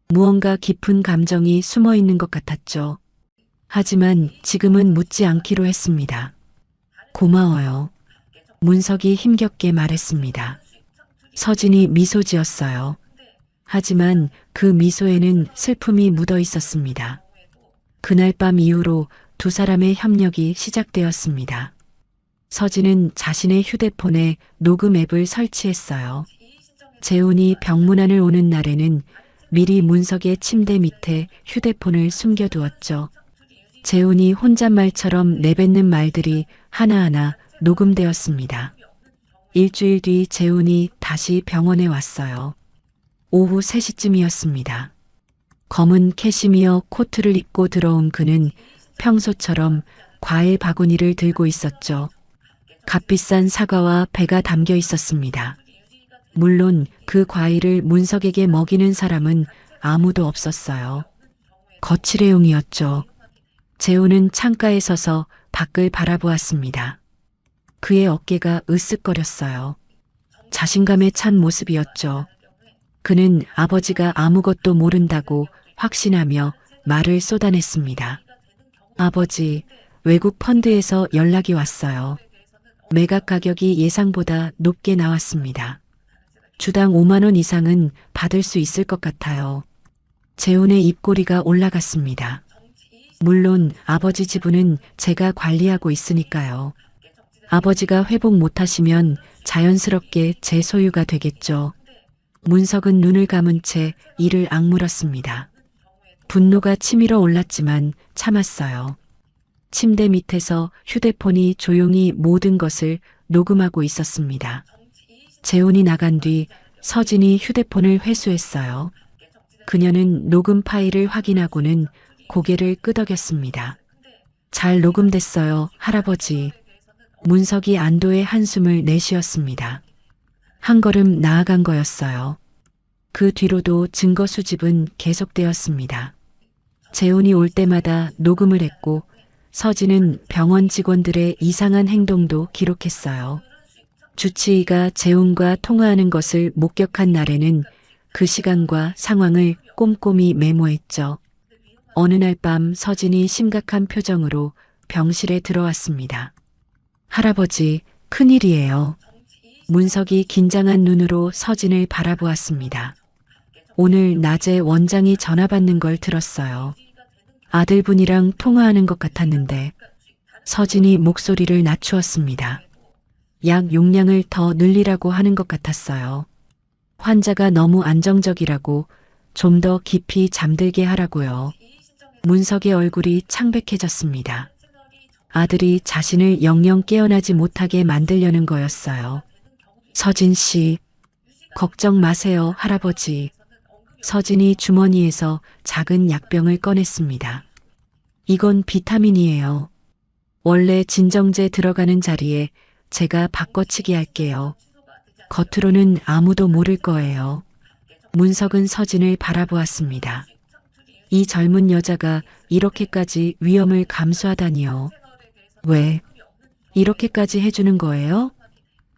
무언가 깊은 감정이 숨어 있는 것 같았죠. 하지만 지금은 묻지 않기로 했습니다. 고마워요. 문석이 힘겹게 말했습니다. 서진이 미소 지었어요. 하지만 그 미소에는 슬픔이 묻어 있었습니다. 그날 밤 이후로 두 사람의 협력이 시작되었습니다. 서진은 자신의 휴대폰에 녹음 앱을 설치했어요. 재훈이 병문안을 오는 날에는 미리 문석의 침대 밑에 휴대폰을 숨겨두었죠. 재훈이 혼잣말처럼 내뱉는 말들이 하나하나 녹음되었습니다. 일주일 뒤 재훈이 다시 병원에 왔어요. 오후 3시쯤이었습니다. 검은 캐시미어 코트를 입고 들어온 그는 평소처럼 과일 바구니를 들고 있었죠. 값비싼 사과와 배가 담겨 있었습니다. 물론 그 과일을 문석에게 먹이는 사람은 아무도 없었어요. 거칠애용이었죠. 재훈은 창가에 서서 밖을 바라보았습니다. 그의 어깨가 으쓱거렸어요. 자신감에 찬 모습이었죠. 그는 아버지가 아무것도 모른다고 확신하며 말을 쏟아냈습니다. 아버지, 외국 펀드에서 연락이 왔어요. 매각 가격이 예상보다 높게 나왔습니다. 주당 5만 원 이상은 받을 수 있을 것 같아요. 재훈의 입꼬리가 올라갔습니다. 물론 아버지 지분은 제가 관리하고 있으니까요. 아버지가 회복 못하시면 자연스럽게 제 소유가 되겠죠. 문석은 눈을 감은 채 이를 악물었습니다. 분노가 치밀어 올랐지만 참았어요. 침대 밑에서 휴대폰이 조용히 모든 것을 녹음하고 있었습니다. 재훈이 나간 뒤 서진이 휴대폰을 회수했어요. 그녀는 녹음 파일을 확인하고는 고개를 끄덕였습니다. 잘 녹음됐어요, 할아버지. 문석이 안도의 한숨을 내쉬었습니다. 한 걸음 나아간 거였어요. 그 뒤로도 증거 수집은 계속되었습니다. 재훈이 올 때마다 녹음을 했고 서진은 병원 직원들의 이상한 행동도 기록했어요. 주치의가 재훈과 통화하는 것을 목격한 날에는 그 시간과 상황을 꼼꼼히 메모했죠. 어느 날 밤 서진이 심각한 표정으로 병실에 들어왔습니다. 할아버지, 큰일이에요. 문석이 긴장한 눈으로 서진을 바라보았습니다. 오늘 낮에 원장이 전화 받는 걸 들었어요. 아들분이랑 통화하는 것 같았는데 서진이 목소리를 낮추었습니다. 약 용량을 더 늘리라고 하는 것 같았어요. 환자가 너무 안정적이라고 좀 더 깊이 잠들게 하라고요. 문석의 얼굴이 창백해졌습니다. 아들이 자신을 영영 깨어나지 못하게 만들려는 거였어요. 서진 씨, 걱정 마세요, 할아버지. 서진이 주머니에서 작은 약병을 꺼냈습니다. 이건 비타민이에요. 원래 진정제 들어가는 자리에 제가 바꿔치기 할게요. 겉으로는 아무도 모를 거예요. 문석은 서진을 바라보았습니다. 이 젊은 여자가 이렇게까지 위험을 감수하다니요. 왜? 이렇게까지 해주는 거예요?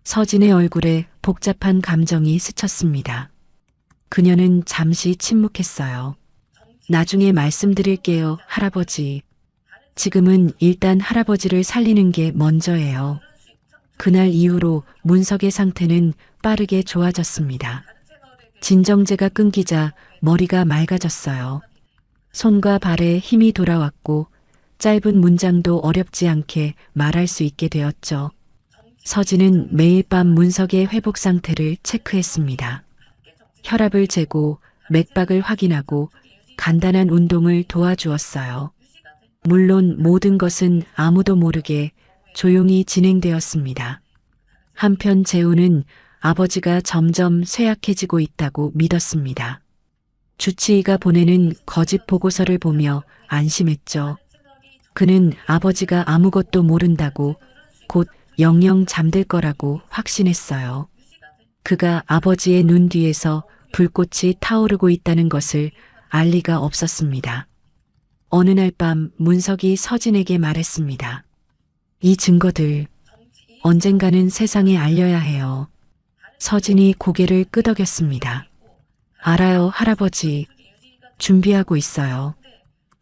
서진의 얼굴에 복잡한 감정이 스쳤습니다. 그녀는 잠시 침묵했어요. 나중에 말씀드릴게요, 할아버지. 지금은 일단 할아버지를 살리는 게 먼저예요. 그날 이후로 문석의 상태는 빠르게 좋아졌습니다. 진정제가 끊기자 머리가 맑아졌어요. 손과 발에 힘이 돌아왔고 짧은 문장도 어렵지 않게 말할 수 있게 되었죠. 서진은 매일 밤 문석의 회복 상태를 체크했습니다. 혈압을 재고 맥박을 확인하고 간단한 운동을 도와주었어요. 물론 모든 것은 아무도 모르게 조용히 진행되었습니다. 한편 재훈은 아버지가 점점 쇠약해지고 있다고 믿었습니다. 주치의가 보내는 거짓 보고서를 보며 안심했죠. 그는 아버지가 아무것도 모른다고, 곧 영영 잠들 거라고 확신했어요. 그가 아버지의 눈 뒤에서 불꽃이 타오르고 있다는 것을 알 리가 없었습니다. 어느 날 밤 문석이 서진에게 말했습니다. 이 증거들 언젠가는 세상에 알려야 해요. 서진이 고개를 끄덕였습니다. 알아요, 할아버지. 준비하고 있어요.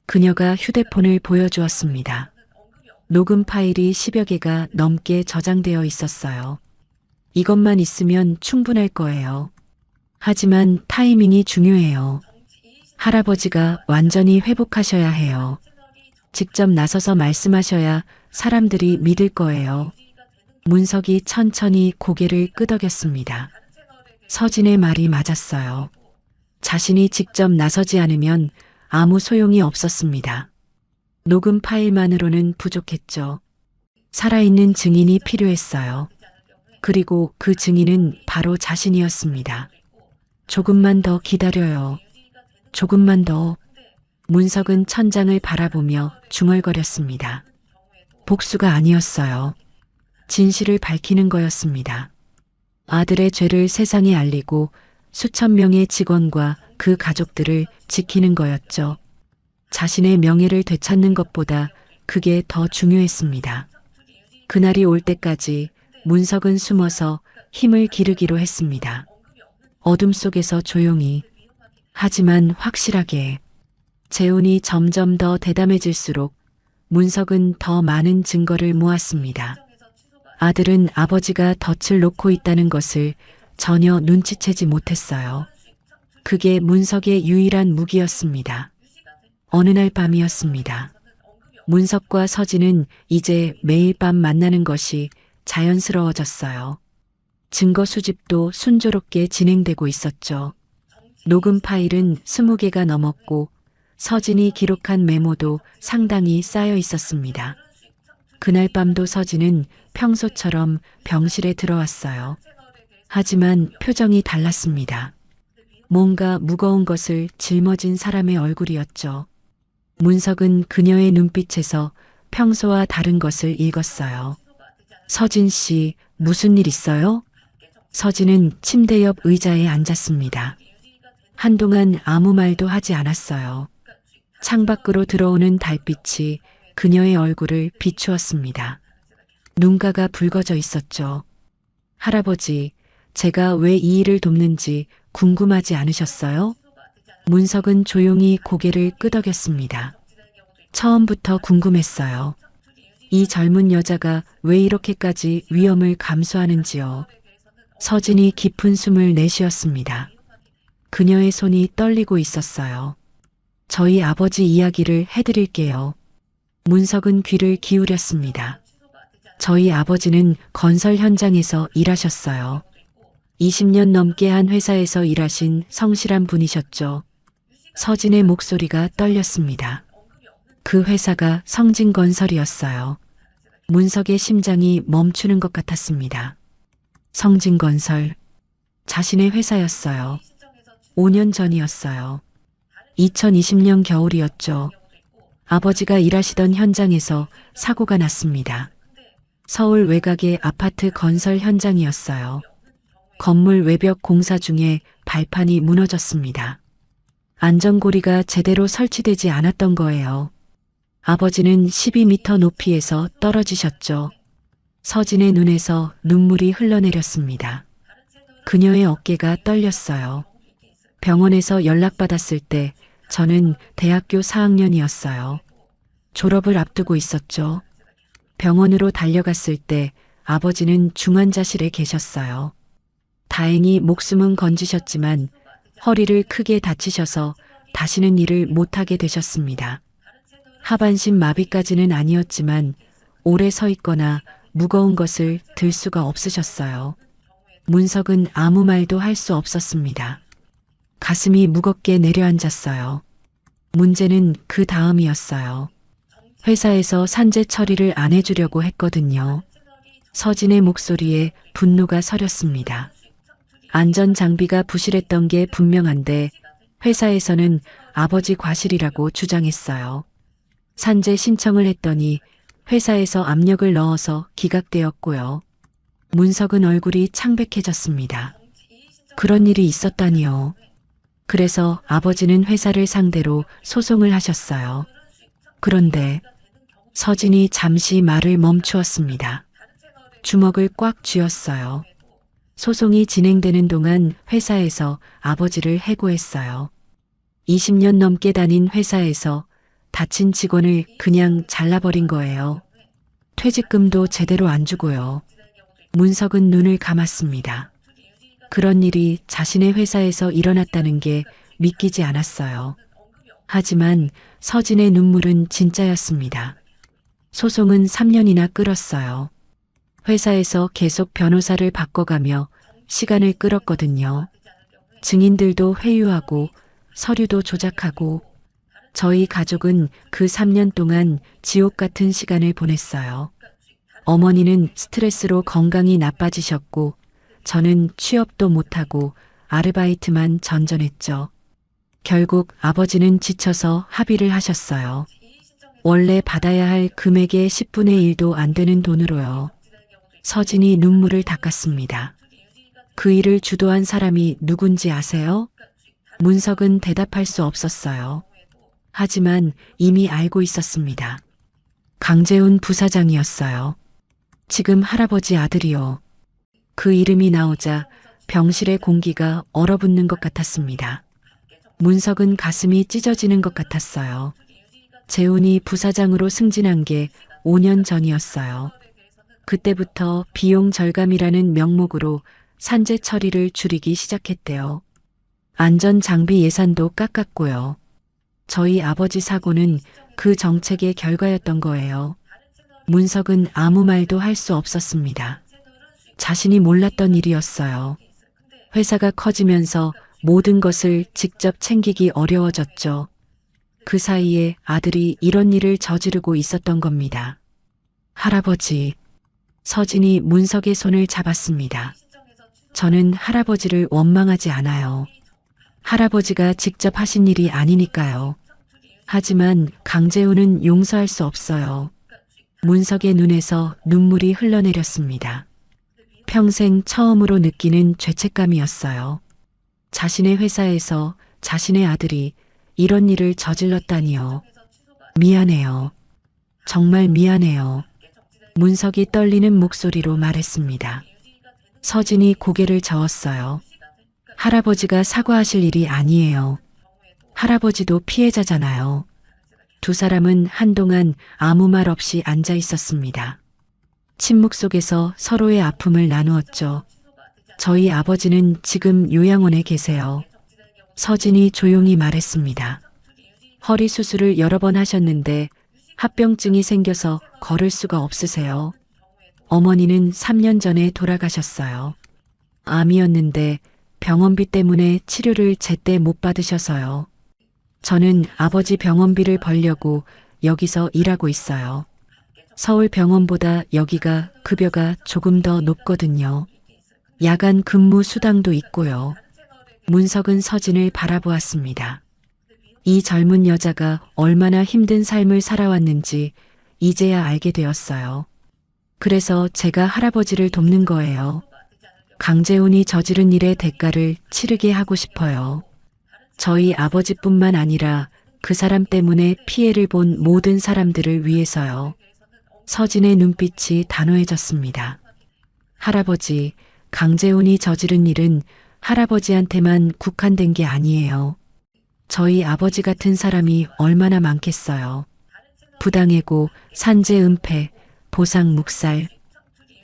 그녀가 휴대폰을 보여주었습니다. 녹음 파일이 10여 개가 넘게 저장되어 있었어요. 이것만 있으면 충분할 거예요. 하지만 타이밍이 중요해요. 할아버지가 완전히 회복하셔야 해요. 직접 나서서 말씀하셔야 사람들이 믿을 거예요. 문석이 천천히 고개를 끄덕였습니다. 서진의 말이 맞았어요. 자신이 직접 나서지 않으면 아무 소용이 없었습니다. 녹음 파일만으로는 부족했죠. 살아있는 증인이 필요했어요. 그리고 그 증인은 바로 자신이었습니다. 조금만 더 기다려요. 조금만 더. 문석은 천장을 바라보며 중얼거렸습니다. 복수가 아니었어요. 진실을 밝히는 거였습니다. 아들의 죄를 세상에 알리고 수천 명의 직원과 그 가족들을 지키는 거였죠. 자신의 명예를 되찾는 것보다 그게 더 중요했습니다. 그날이 올 때까지 문석은 숨어서 힘을 기르기로 했습니다. 어둠 속에서 조용히, 하지만 확실하게. 재혼이 점점 더 대담해질수록 문석은 더 많은 증거를 모았습니다. 아들은 아버지가 덫을 놓고 있다는 것을 전혀 눈치채지 못했어요. 그게 문석의 유일한 무기였습니다. 어느 날 밤이었습니다. 문석과 서진은 이제 매일 밤 만나는 것이 자연스러워졌어요. 증거 수집도 순조롭게 진행되고 있었죠. 녹음 파일은 20개가 넘었고 서진이 기록한 메모도 상당히 쌓여 있었습니다. 그날 밤도 서진은 평소처럼 병실에 들어왔어요. 하지만 표정이 달랐습니다. 뭔가 무거운 것을 짊어진 사람의 얼굴이었죠. 문석은 그녀의 눈빛에서 평소와 다른 것을 읽었어요. 서진 씨, 무슨 일 있어요? 서진은 침대 옆 의자에 앉았습니다. 한동안 아무 말도 하지 않았어요. 창밖으로 들어오는 달빛이 그녀의 얼굴을 비추었습니다. 눈가가 붉어져 있었죠. 할아버지, 제가 왜 이 일을 돕는지 궁금하지 않으셨어요? 문석은 조용히 고개를 끄덕였습니다. 처음부터 궁금했어요. 이 젊은 여자가 왜 이렇게까지 위험을 감수하는지요. 서진이 깊은 숨을 내쉬었습니다. 그녀의 손이 떨리고 있었어요. 저희 아버지 이야기를 해드릴게요. 문석은 귀를 기울였습니다. 저희 아버지는 건설 현장에서 일하셨어요. 20년 넘게 한 회사에서 일하신 성실한 분이셨죠. 서진의 목소리가 떨렸습니다. 그 회사가 성진건설이었어요. 문석의 심장이 멈추는 것 같았습니다. 성진건설. 자신의 회사였어요. 5년 전이었어요. 2020년 겨울이었죠. 아버지가 일하시던 현장에서 사고가 났습니다. 서울 외곽의 아파트 건설 현장이었어요. 건물 외벽 공사 중에 발판이 무너졌습니다. 안전고리가 제대로 설치되지 않았던 거예요. 아버지는 12m 높이에서 떨어지셨죠. 서진의 눈에서 눈물이 흘러내렸습니다. 그녀의 어깨가 떨렸어요. 병원에서 연락받았을 때 저는 대학교 4학년이었어요. 졸업을 앞두고 있었죠. 병원으로 달려갔을 때 아버지는 중환자실에 계셨어요. 다행히 목숨은 건지셨지만 허리를 크게 다치셔서 다시는 일을 못하게 되셨습니다. 하반신 마비까지는 아니었지만 오래 서 있거나 무거운 것을 들 수가 없으셨어요. 문석은 아무 말도 할 수 없었습니다. 가슴이 무겁게 내려앉았어요. 문제는 그 다음이었어요. 회사에서 산재 처리를 안 해주려고 했거든요. 서진의 목소리에 분노가 서렸습니다. 안전장비가 부실했던 게 분명한데 회사에서는 아버지 과실이라고 주장했어요. 산재 신청을 했더니 회사에서 압력을 넣어서 기각되었고요. 문석은 얼굴이 창백해졌습니다. 그런 일이 있었다니요. 그래서 아버지는 회사를 상대로 소송을 하셨어요. 그런데 서진이 잠시 말을 멈추었습니다. 주먹을 꽉 쥐었어요. 소송이 진행되는 동안 회사에서 아버지를 해고했어요. 20년 넘게 다닌 회사에서 다친 직원을 그냥 잘라버린 거예요. 퇴직금도 제대로 안 주고요. 문석은 눈을 감았습니다. 그런 일이 자신의 회사에서 일어났다는 게 믿기지 않았어요. 하지만 서진의 눈물은 진짜였습니다. 소송은 3년이나 끌었어요. 회사에서 계속 변호사를 바꿔가며 시간을 끌었거든요. 증인들도 회유하고 서류도 조작하고 저희 가족은 그 3년 동안 지옥 같은 시간을 보냈어요. 어머니는 스트레스로 건강이 나빠지셨고 저는 취업도 못하고 아르바이트만 전전했죠. 결국 아버지는 지쳐서 합의를 하셨어요. 원래 받아야 할 금액의 10분의 1도 안 되는 돈으로요. 서진이 눈물을 닦았습니다. 그 일을 주도한 사람이 누군지 아세요? 문석은 대답할 수 없었어요. 하지만 이미 알고 있었습니다. 강재훈 부사장이었어요. 지금 할아버지 아들이요. 그 이름이 나오자 병실의 공기가 얼어붙는 것 같았습니다. 문석은 가슴이 찢어지는 것 같았어요. 재훈이 부사장으로 승진한 게 5년 전이었어요. 그때부터 비용 절감이라는 명목으로 산재 처리를 줄이기 시작했대요. 안전장비 예산도 깎았고요. 저희 아버지 사고는 그 정책의 결과였던 거예요. 문석은 아무 말도 할 수 없었습니다. 자신이 몰랐던 일이었어요. 회사가 커지면서 모든 것을 직접 챙기기 어려워졌죠. 그 사이에 아들이 이런 일을 저지르고 있었던 겁니다. 할아버지, 서진이 문석의 손을 잡았습니다. 저는 할아버지를 원망하지 않아요. 할아버지가 직접 하신 일이 아니니까요. 하지만 강재훈은 용서할 수 없어요. 문석의 눈에서 눈물이 흘러내렸습니다. 평생 처음으로 느끼는 죄책감이었어요. 자신의 회사에서 자신의 아들이 이런 일을 저질렀다니요. 미안해요. 정말 미안해요. 문석이 떨리는 목소리로 말했습니다. 서진이 고개를 저었어요. 할아버지가 사과하실 일이 아니에요. 할아버지도 피해자잖아요. 두 사람은 한동안 아무 말 없이 앉아 있었습니다. 침묵 속에서 서로의 아픔을 나누었죠. 저희 아버지는 지금 요양원에 계세요. 서진이 조용히 말했습니다. 허리 수술을 여러 번 하셨는데 합병증이 생겨서 걸을 수가 없으세요. 어머니는 3년 전에 돌아가셨어요. 암이었는데 병원비 때문에 치료를 제때 못 받으셔서요. 저는 아버지 병원비를 벌려고 여기서 일하고 있어요. 서울 병원보다 여기가 급여가 조금 더 높거든요. 야간 근무 수당도 있고요. 문석은 서진을 바라보았습니다. 이 젊은 여자가 얼마나 힘든 삶을 살아왔는지 이제야 알게 되었어요. 그래서 제가 할아버지를 돕는 거예요. 강재훈이 저지른 일의 대가를 치르게 하고 싶어요. 저희 아버지뿐만 아니라 그 사람 때문에 피해를 본 모든 사람들을 위해서요. 서진의 눈빛이 단호해졌습니다. 할아버지, 강재훈이 저지른 일은 할아버지한테만 국한된 게 아니에요. 저희 아버지 같은 사람이 얼마나 많겠어요. 부당해고, 산재 은폐, 보상 묵살.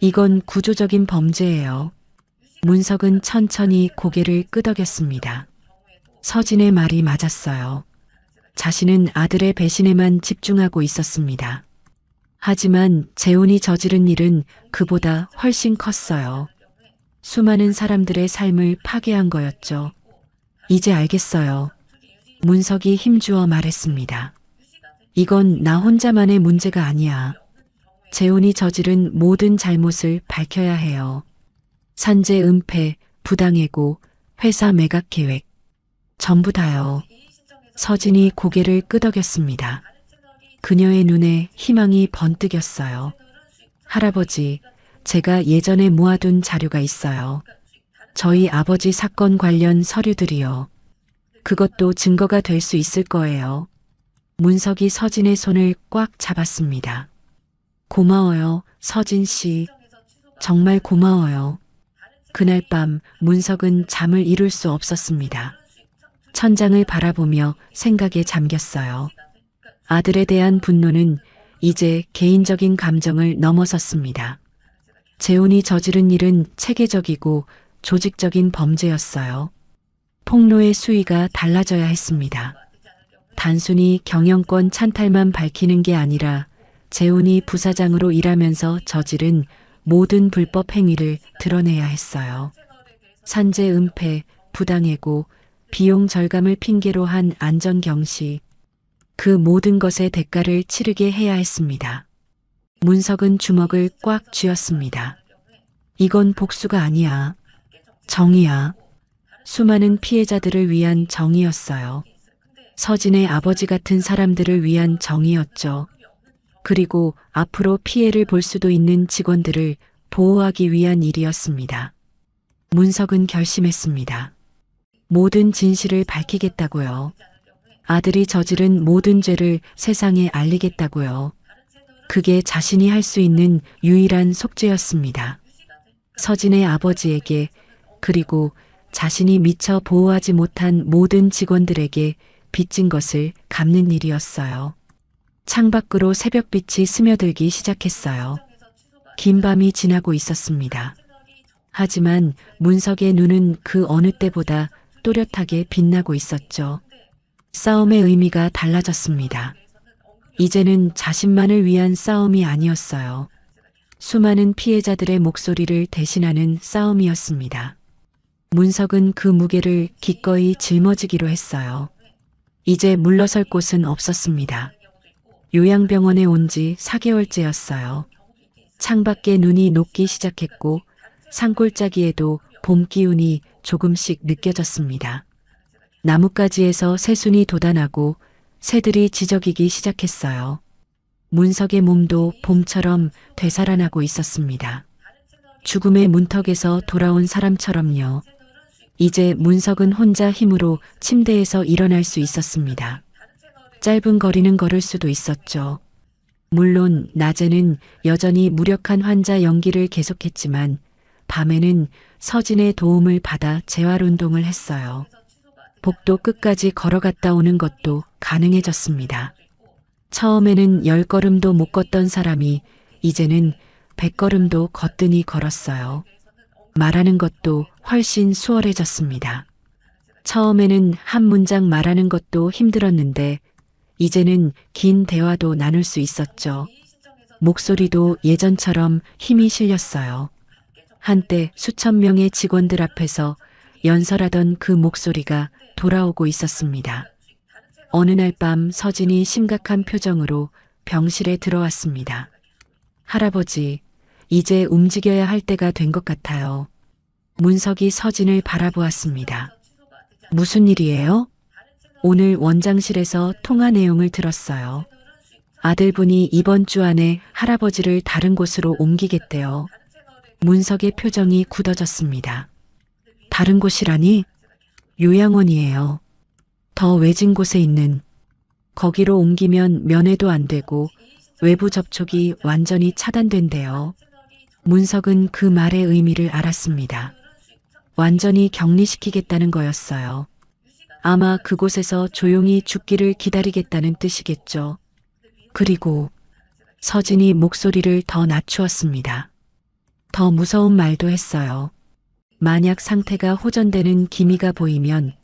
이건 구조적인 범죄예요. 문석은 천천히 고개를 끄덕였습니다. 서진의 말이 맞았어요. 자신은 아들의 배신에만 집중하고 있었습니다. 하지만 재훈이 저지른 일은 그보다 훨씬 컸어요. 수많은 사람들의 삶을 파괴한 거였죠. 이제 알겠어요. 문석이 힘주어 말했습니다. 이건 나 혼자만의 문제가 아니야. 재훈이 저지른 모든 잘못을 밝혀야 해요. 산재 은폐, 부당해고, 회사 매각 계획. 전부 다요. 서진이 고개를 끄덕였습니다. 그녀의 눈에 희망이 번뜩였어요. 할아버지, 제가 예전에 모아둔 자료가 있어요. 저희 아버지 사건 관련 서류들이요. 그것도 증거가 될 수 있을 거예요. 문석이 서진의 손을 꽉 잡았습니다. 고마워요, 서진 씨. 정말 고마워요. 그날 밤 문석은 잠을 이룰 수 없었습니다. 천장을 바라보며 생각에 잠겼어요. 아들에 대한 분노는 이제 개인적인 감정을 넘어섰습니다. 재훈이 저지른 일은 체계적이고 조직적인 범죄였어요. 폭로의 수위가 달라져야 했습니다. 단순히 경영권 찬탈만 밝히는 게 아니라 재훈이 부사장으로 일하면서 저지른 모든 불법 행위를 드러내야 했어요. 산재 은폐, 부당해고, 비용 절감을 핑계로 한 안전경시, 그 모든 것의 대가를 치르게 해야 했습니다. 문석은 주먹을 꽉 쥐었습니다. 이건 복수가 아니야. 정의야. 수많은 피해자들을 위한 정의였어요. 서진의 아버지 같은 사람들을 위한 정의였죠. 그리고 앞으로 피해를 볼 수도 있는 직원들을 보호하기 위한 일이었습니다. 문석은 결심했습니다. 모든 진실을 밝히겠다고요. 아들이 저지른 모든 죄를 세상에 알리겠다고요. 그게 자신이 할 수 있는 유일한 속죄였습니다. 서진의 아버지에게, 그리고 자신이 미처 보호하지 못한 모든 직원들에게 빚진 것을 갚는 일이었어요. 창밖으로 새벽빛이 스며들기 시작했어요. 긴 밤이 지나고 있었습니다. 하지만 문석의 눈은 그 어느 때보다 또렷하게 빛나고 있었죠. 싸움의 의미가 달라졌습니다. 이제는 자신만을 위한 싸움이 아니었어요. 수많은 피해자들의 목소리를 대신하는 싸움이었습니다. 문석은 그 무게를 기꺼이 짊어지기로 했어요. 이제 물러설 곳은 없었습니다. 요양병원에 온 지 4개월째였어요. 창밖에 눈이 녹기 시작했고 산골짜기에도 봄 기운이 조금씩 느껴졌습니다. 나뭇가지에서 새순이 돋아나고 새들이 지저귀기 시작했어요. 문석의 몸도 봄처럼 되살아나고 있었습니다. 죽음의 문턱에서 돌아온 사람처럼요. 이제 문석은 혼자 힘으로 침대에서 일어날 수 있었습니다. 짧은 거리는 걸을 수도 있었죠. 물론 낮에는 여전히 무력한 환자 연기를 계속했지만 밤에는 서진의 도움을 받아 재활운동을 했어요. 복도 끝까지 걸어갔다 오는 것도 가능해졌습니다. 처음에는 10걸음도 못 걷던 사람이 이제는 100걸음도 거뜬히 걸었어요. 말하는 것도 훨씬 수월해졌습니다. 처음에는 한 문장 말하는 것도 힘들었는데 이제는 긴 대화도 나눌 수 있었죠. 목소리도 예전처럼 힘이 실렸어요. 한때 수천 명의 직원들 앞에서 연설하던 그 목소리가 돌아오고 있었습니다. 어느 날 밤 서진이 심각한 표정으로 병실에 들어왔습니다. 할아버지, 이제 움직여야 할 때가 된 것 같아요. 문석이 서진을 바라보았습니다. 무슨 일이에요? 오늘 원장실에서 통화 내용을 들었어요. 아들분이 이번 주 안에 할아버지를 다른 곳으로 옮기겠대요. 문석의 표정이 굳어졌습니다. 다른 곳이라니? 요양원이에요. 더 외진 곳에 있는. 거기로 옮기면 면회도 안 되고 외부 접촉이 완전히 차단된대요. 문석은 그 말의 의미를 알았습니다. 완전히 격리시키겠다는 거였어요. 아마 그곳에서 조용히 죽기를 기다리겠다는 뜻이겠죠. 그리고 서진이 목소리를 더 낮추었습니다. 더 무서운 말도 했어요. 만약 상태가 호전되는 기미가 보이면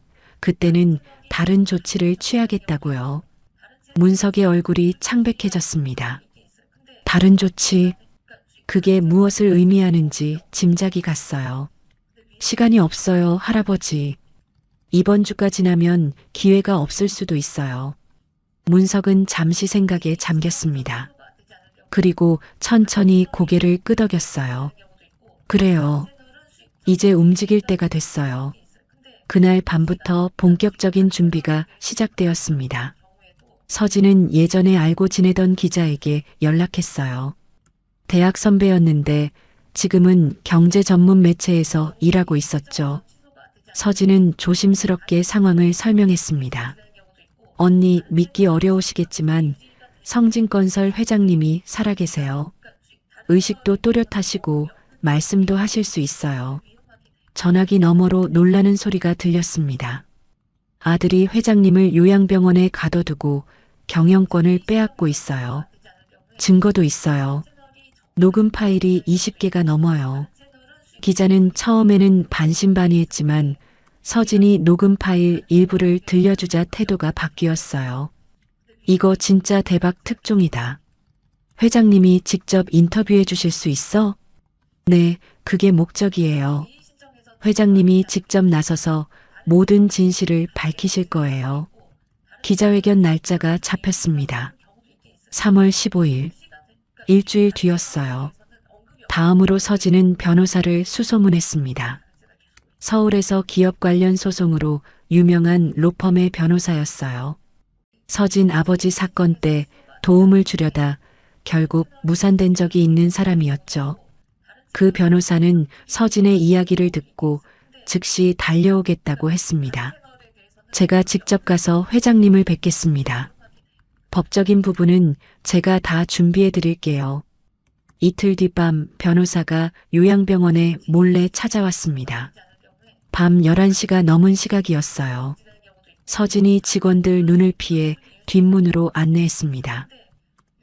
그때는 다른 조치를 취하겠다고요. 문석의 얼굴이 창백해졌습니다. 다른 조치, 그게 무엇을 의미하는지 짐작이 갔어요. 시간이 없어요, 할아버지. 이번 주가 지나면 기회가 없을 수도 있어요. 문석은 잠시 생각에 잠겼습니다. 그리고 천천히 고개를 끄덕였어요. 그래요. 이제 움직일 때가 됐어요. 그날 밤부터 본격적인 준비가 시작되었습니다. 서진은 예전에 알고 지내던 기자에게 연락했어요. 대학 선배였는데 지금은 경제 전문 매체에서 일하고 있었죠. 서진은 조심스럽게 상황을 설명했습니다. 언니, 믿기 어려우시겠지만 성진건설 회장님이 살아계세요. 의식도 또렷하시고 말씀도 하실 수 있어요. 전화기 너머로 놀라는 소리가 들렸습니다. 아들이 회장님을 요양병원에 가둬두고 경영권을 빼앗고 있어요. 증거도 있어요. 녹음 파일이 20개가 넘어요. 기자는 처음에는 반신반의했지만 서진이 녹음 파일 일부를 들려주자 태도가 바뀌었어요. 이거 진짜 대박 특종이다. 회장님이 직접 인터뷰해 주실 수 있어? 네, 그게 목적이에요. 회장님이 직접 나서서 모든 진실을 밝히실 거예요. 기자회견 날짜가 잡혔습니다. 3월 15일. 일주일 뒤였어요. 다음으로 서진은 변호사를 수소문했습니다. 서울에서 기업 관련 소송으로 유명한 로펌의 변호사였어요. 서진 아버지 사건 때 도움을 주려다 결국 무산된 적이 있는 사람이었죠. 그 변호사는 서진의 이야기를 듣고 즉시 달려오겠다고 했습니다. 제가 직접 가서 회장님을 뵙겠습니다. 법적인 부분은 제가 다 준비해 드릴게요. 이틀 뒤밤 변호사가 요양병원에 몰래 찾아왔습니다. 밤 11시가 넘은 시각이었어요. 서진이 직원들 눈을 피해 뒷문으로 안내했습니다.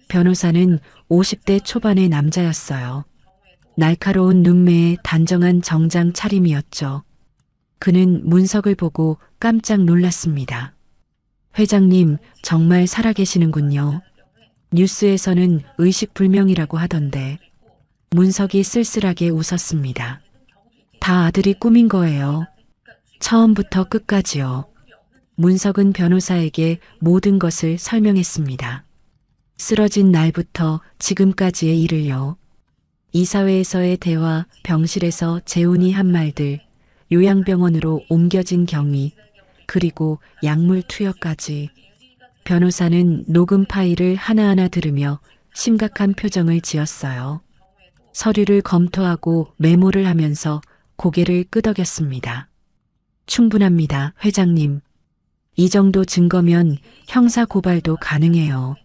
변호사는 50대 초반의 남자였어요. 날카로운 눈매에 단정한 정장 차림이었죠. 그는 문석을 보고 깜짝 놀랐습니다. 회장님, 정말 살아계시는군요. 뉴스에서는 의식불명이라고 하던데. 문석이 쓸쓸하게 웃었습니다. 다 아들이 꾸민 거예요. 처음부터 끝까지요. 문석은 변호사에게 모든 것을 설명했습니다. 쓰러진 날부터 지금까지의 일을요. 이사회에서의 대화, 병실에서 재훈이 한 말들, 요양병원으로 옮겨진 경위, 그리고 약물 투여까지. 변호사는 녹음 파일을 하나하나 들으며 심각한 표정을 지었어요. 서류를 검토하고 메모를 하면서 고개를 끄덕였습니다. 충분합니다, 회장님. 이 정도 증거면 형사 고발도 가능해요.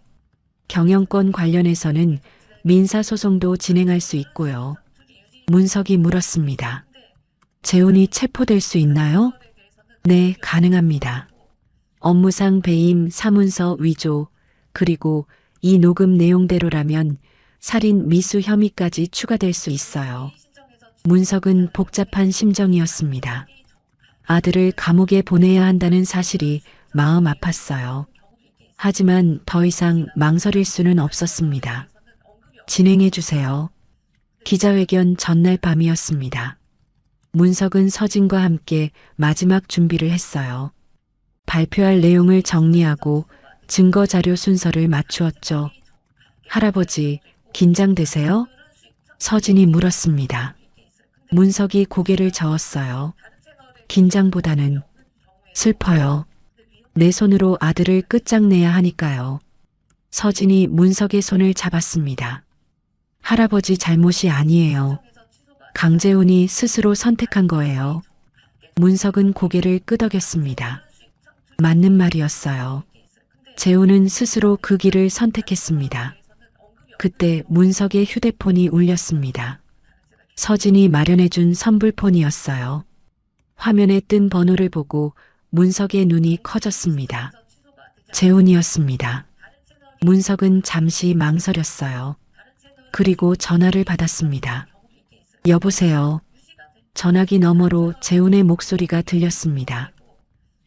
경영권 관련해서는 민사소송도 진행할 수 있고요. 문석이 물었습니다. 재훈이 체포될 수 있나요? 네, 가능합니다. 업무상 배임, 사문서 위조, 그리고 이 녹음 내용대로라면 살인 미수 혐의까지 추가될 수 있어요. 문석은 복잡한 심정이었습니다. 아들을 감옥에 보내야 한다는 사실이 마음 아팠어요. 하지만 더 이상 망설일 수는 없었습니다. 진행해 주세요. 기자회견 전날 밤이었습니다. 문석은 서진과 함께 마지막 준비를 했어요. 발표할 내용을 정리하고 증거 자료 순서를 맞추었죠. 할아버지, 긴장되세요? 서진이 물었습니다. 문석이 고개를 저었어요. 긴장보다는 슬퍼요. 내 손으로 아들을 끝장내야 하니까요. 서진이 문석의 손을 잡았습니다. 할아버지 잘못이 아니에요. 강재훈이 스스로 선택한 거예요. 문석은 고개를 끄덕였습니다. 맞는 말이었어요. 재훈은 스스로 그 길을 선택했습니다. 그때 문석의 휴대폰이 울렸습니다. 서진이 마련해준 선불폰이었어요. 화면에 뜬 번호를 보고 문석의 눈이 커졌습니다. 재훈이었습니다. 문석은 잠시 망설였어요. 그리고 전화를 받았습니다. 여보세요. 전화기 너머로 재훈의 목소리가 들렸습니다.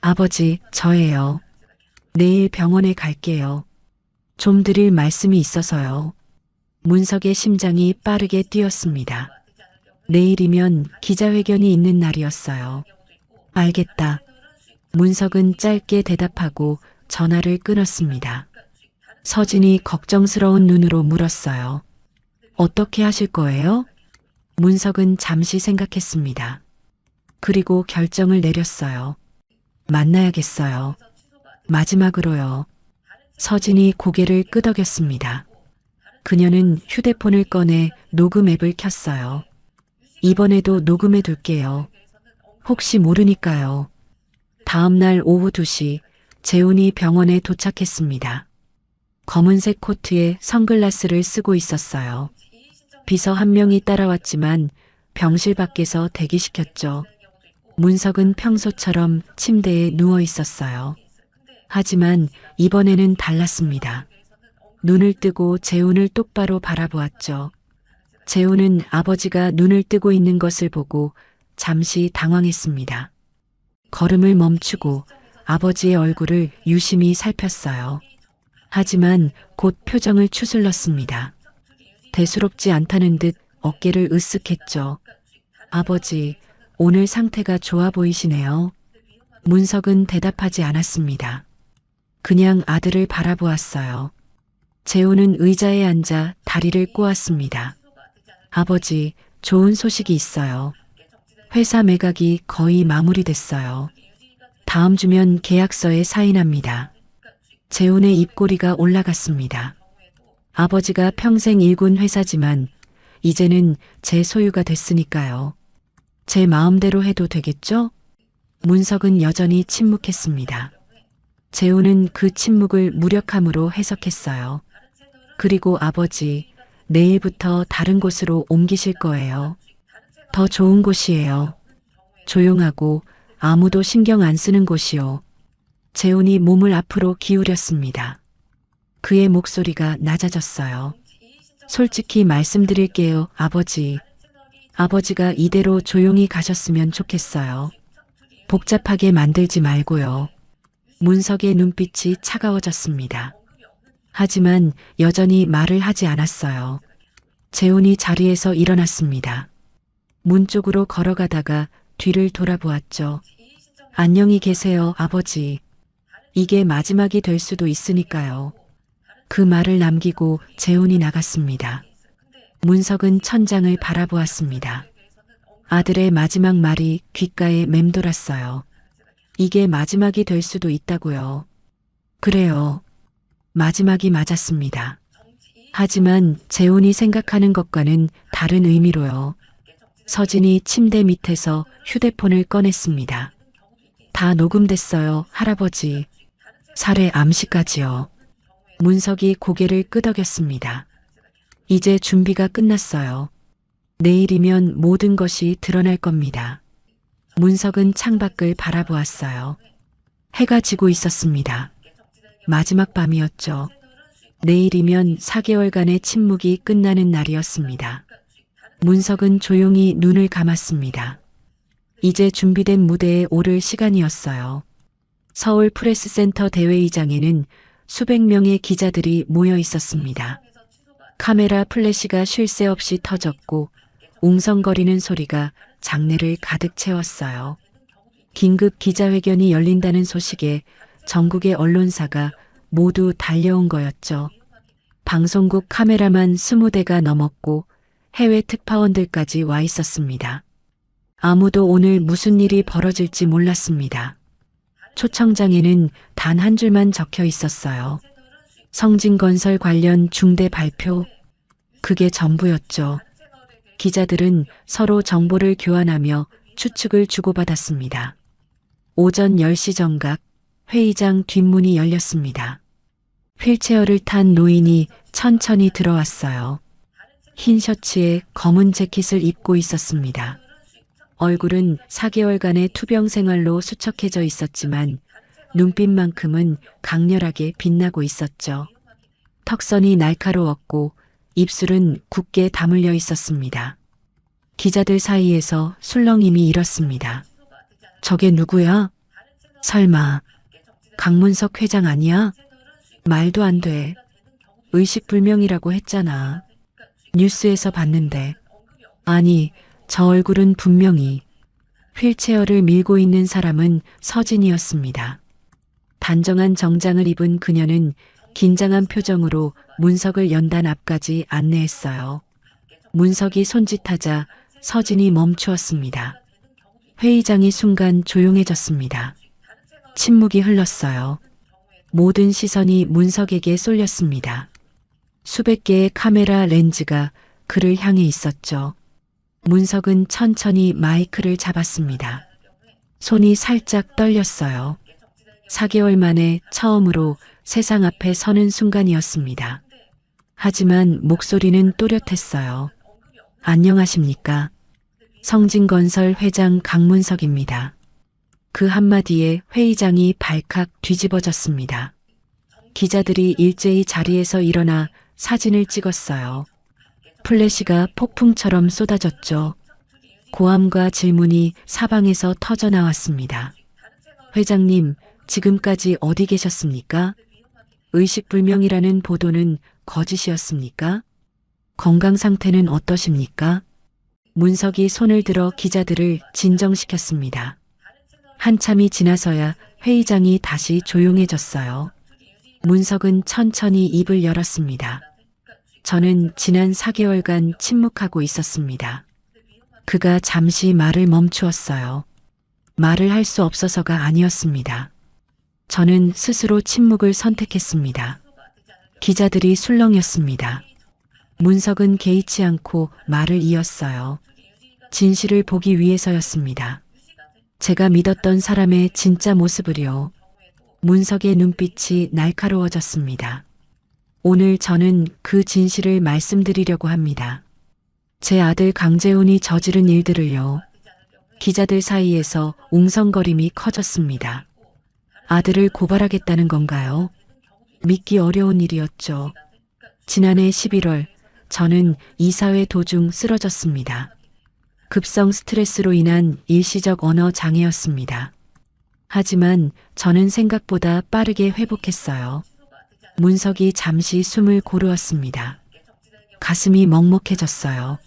아버지, 저예요. 내일 병원에 갈게요. 좀 드릴 말씀이 있어서요. 문석의 심장이 빠르게 뛰었습니다. 내일이면 기자회견이 있는 날이었어요. 알겠다. 문석은 짧게 대답하고 전화를 끊었습니다. 서진이 걱정스러운 눈으로 물었어요. 어떻게 하실 거예요? 문석은 잠시 생각했습니다. 그리고 결정을 내렸어요. 만나야겠어요. 마지막으로요. 서진이 고개를 끄덕였습니다. 그녀는 휴대폰을 꺼내 녹음 앱을 켰어요. 이번에도 녹음해 둘게요. 혹시 모르니까요. 다음 날 오후 2시 재훈이 병원에 도착했습니다. 검은색 코트에 선글라스를 쓰고 있었어요. 비서 한 명이 따라왔지만 병실 밖에서 대기시켰죠. 문석은 평소처럼 침대에 누워 있었어요. 하지만 이번에는 달랐습니다. 눈을 뜨고 재훈을 똑바로 바라보았죠. 재훈은 아버지가 눈을 뜨고 있는 것을 보고 잠시 당황했습니다. 걸음을 멈추고 아버지의 얼굴을 유심히 살폈어요. 하지만 곧 표정을 추슬렀습니다. 대수롭지 않다는 듯 어깨를 으쓱했죠. 아버지, 오늘 상태가 좋아 보이시네요. 문석은 대답하지 않았습니다. 그냥 아들을 바라보았어요. 재훈은 의자에 앉아 다리를 꼬았습니다. 아버지, 좋은 소식이 있어요. 회사 매각이 거의 마무리됐어요. 다음 주면 계약서에 사인합니다. 재훈의 입꼬리가 올라갔습니다. 아버지가 평생 일군 회사지만 이제는 제 소유가 됐으니까요. 제 마음대로 해도 되겠죠? 문석은 여전히 침묵했습니다. 재훈은 그 침묵을 무력함으로 해석했어요. 그리고 아버지, 내일부터 다른 곳으로 옮기실 거예요. 더 좋은 곳이에요. 조용하고 아무도 신경 안 쓰는 곳이요. 재훈이 몸을 앞으로 기울였습니다. 그의 목소리가 낮아졌어요. 솔직히 말씀드릴게요, 아버지. 아버지가 이대로 조용히 가셨으면 좋겠어요. 복잡하게 만들지 말고요. 문석의 눈빛이 차가워졌습니다. 하지만 여전히 말을 하지 않았어요. 재훈이 자리에서 일어났습니다. 문 쪽으로 걸어가다가 뒤를 돌아보았죠. 안녕히 계세요, 아버지. 이게 마지막이 될 수도 있으니까요. 그 말을 남기고 재훈이 나갔습니다. 문석은 천장을 바라보았습니다. 아들의 마지막 말이 귓가에 맴돌았어요. 이게 마지막이 될 수도 있다고요. 그래요. 마지막이 맞았습니다. 하지만 재훈이 생각하는 것과는 다른 의미로요. 서진이 침대 밑에서 휴대폰을 꺼냈습니다. 다 녹음됐어요, 할아버지. 살해 암시까지요. 문석이 고개를 끄덕였습니다. 이제 준비가 끝났어요. 내일이면 모든 것이 드러날 겁니다. 문석은 창밖을 바라보았어요. 해가 지고 있었습니다. 마지막 밤이었죠. 내일이면 4개월간의 침묵이 끝나는 날이었습니다. 문석은 조용히 눈을 감았습니다. 이제 준비된 무대에 오를 시간이었어요. 서울 프레스센터 대회의장에는 수백 명의 기자들이 모여 있었습니다. 카메라 플래시가 쉴 새 없이 터졌고 웅성거리는 소리가 장내를 가득 채웠어요. 긴급 기자회견이 열린다는 소식에 전국의 언론사가 모두 달려온 거였죠. 방송국 카메라만 20대가 넘었고 해외 특파원들까지 와 있었습니다. 아무도 오늘 무슨 일이 벌어질지 몰랐습니다. 초청장에는 단 한 줄만 적혀 있었어요. 성진건설 관련 중대 발표. 그게 전부였죠. 기자들은 서로 정보를 교환하며 추측을 주고받았습니다. 오전 10시 정각 회의장 뒷문이 열렸습니다. 휠체어를 탄 노인이 천천히 들어왔어요. 흰 셔츠에 검은 재킷을 입고 있었습니다. 얼굴은 4개월간의 투병 생활로 수척해져 있었지만 눈빛만큼은 강렬하게 빛나고 있었죠. 턱선이 날카로웠고 입술은 굳게 다물려 있었습니다. 기자들 사이에서 술렁임이 일었습니다. 저게 누구야? 설마 강문석 회장 아니야? 말도 안 돼. 의식불명이라고 했잖아. 뉴스에서 봤는데. 아니, 저 얼굴은 분명히. 휠체어를 밀고 있는 사람은 서진이었습니다. 단정한 정장을 입은 그녀는 긴장한 표정으로 문석을 연단 앞까지 안내했어요. 문석이 손짓하자 서진이 멈추었습니다. 회의장이 순간 조용해졌습니다. 침묵이 흘렀어요. 모든 시선이 문석에게 쏠렸습니다. 수백 개의 카메라 렌즈가 그를 향해 있었죠. 문석은 천천히 마이크를 잡았습니다. 손이 살짝 떨렸어요. 4개월 만에 처음으로 세상 앞에 서는 순간이었습니다. 하지만 목소리는 또렷했어요. 안녕하십니까? 성진건설 회장 강문석입니다. 그 한마디에 회의장이 발칵 뒤집어졌습니다. 기자들이 일제히 자리에서 일어나 사진을 찍었어요. 플래시가 폭풍처럼 쏟아졌죠. 고함과 질문이 사방에서 터져 나왔습니다. 회장님, 지금까지 어디 계셨습니까? 의식불명이라는 보도는 거짓이었습니까? 건강 상태는 어떠십니까? 문석이 손을 들어 기자들을 진정시켰습니다. 한참이 지나서야 회의장이 다시 조용해졌어요. 문석은 천천히 입을 열었습니다. 저는 지난 4개월간 침묵하고 있었습니다. 그가 잠시 말을 멈추었어요. 말을 할 수 없어서가 아니었습니다. 저는 스스로 침묵을 선택했습니다. 기자들이 술렁였습니다. 문석은 개의치 않고 말을 이었어요. 진실을 보기 위해서였습니다. 제가 믿었던 사람의 진짜 모습을요. 문석의 눈빛이 날카로워졌습니다. 오늘 저는 그 진실을 말씀드리려고 합니다. 제 아들 강재훈이 저지른 일들을요. 기자들 사이에서 웅성거림이 커졌습니다. 아들을 고발하겠다는 건가요? 믿기 어려운 일이었죠. 지난해 11월 저는 이사회 도중 쓰러졌습니다. 급성 스트레스로 인한 일시적 언어 장애였습니다. 하지만 저는 생각보다 빠르게 회복했어요. 문석이 잠시 숨을 고르었습니다. 가슴이 먹먹해졌어요.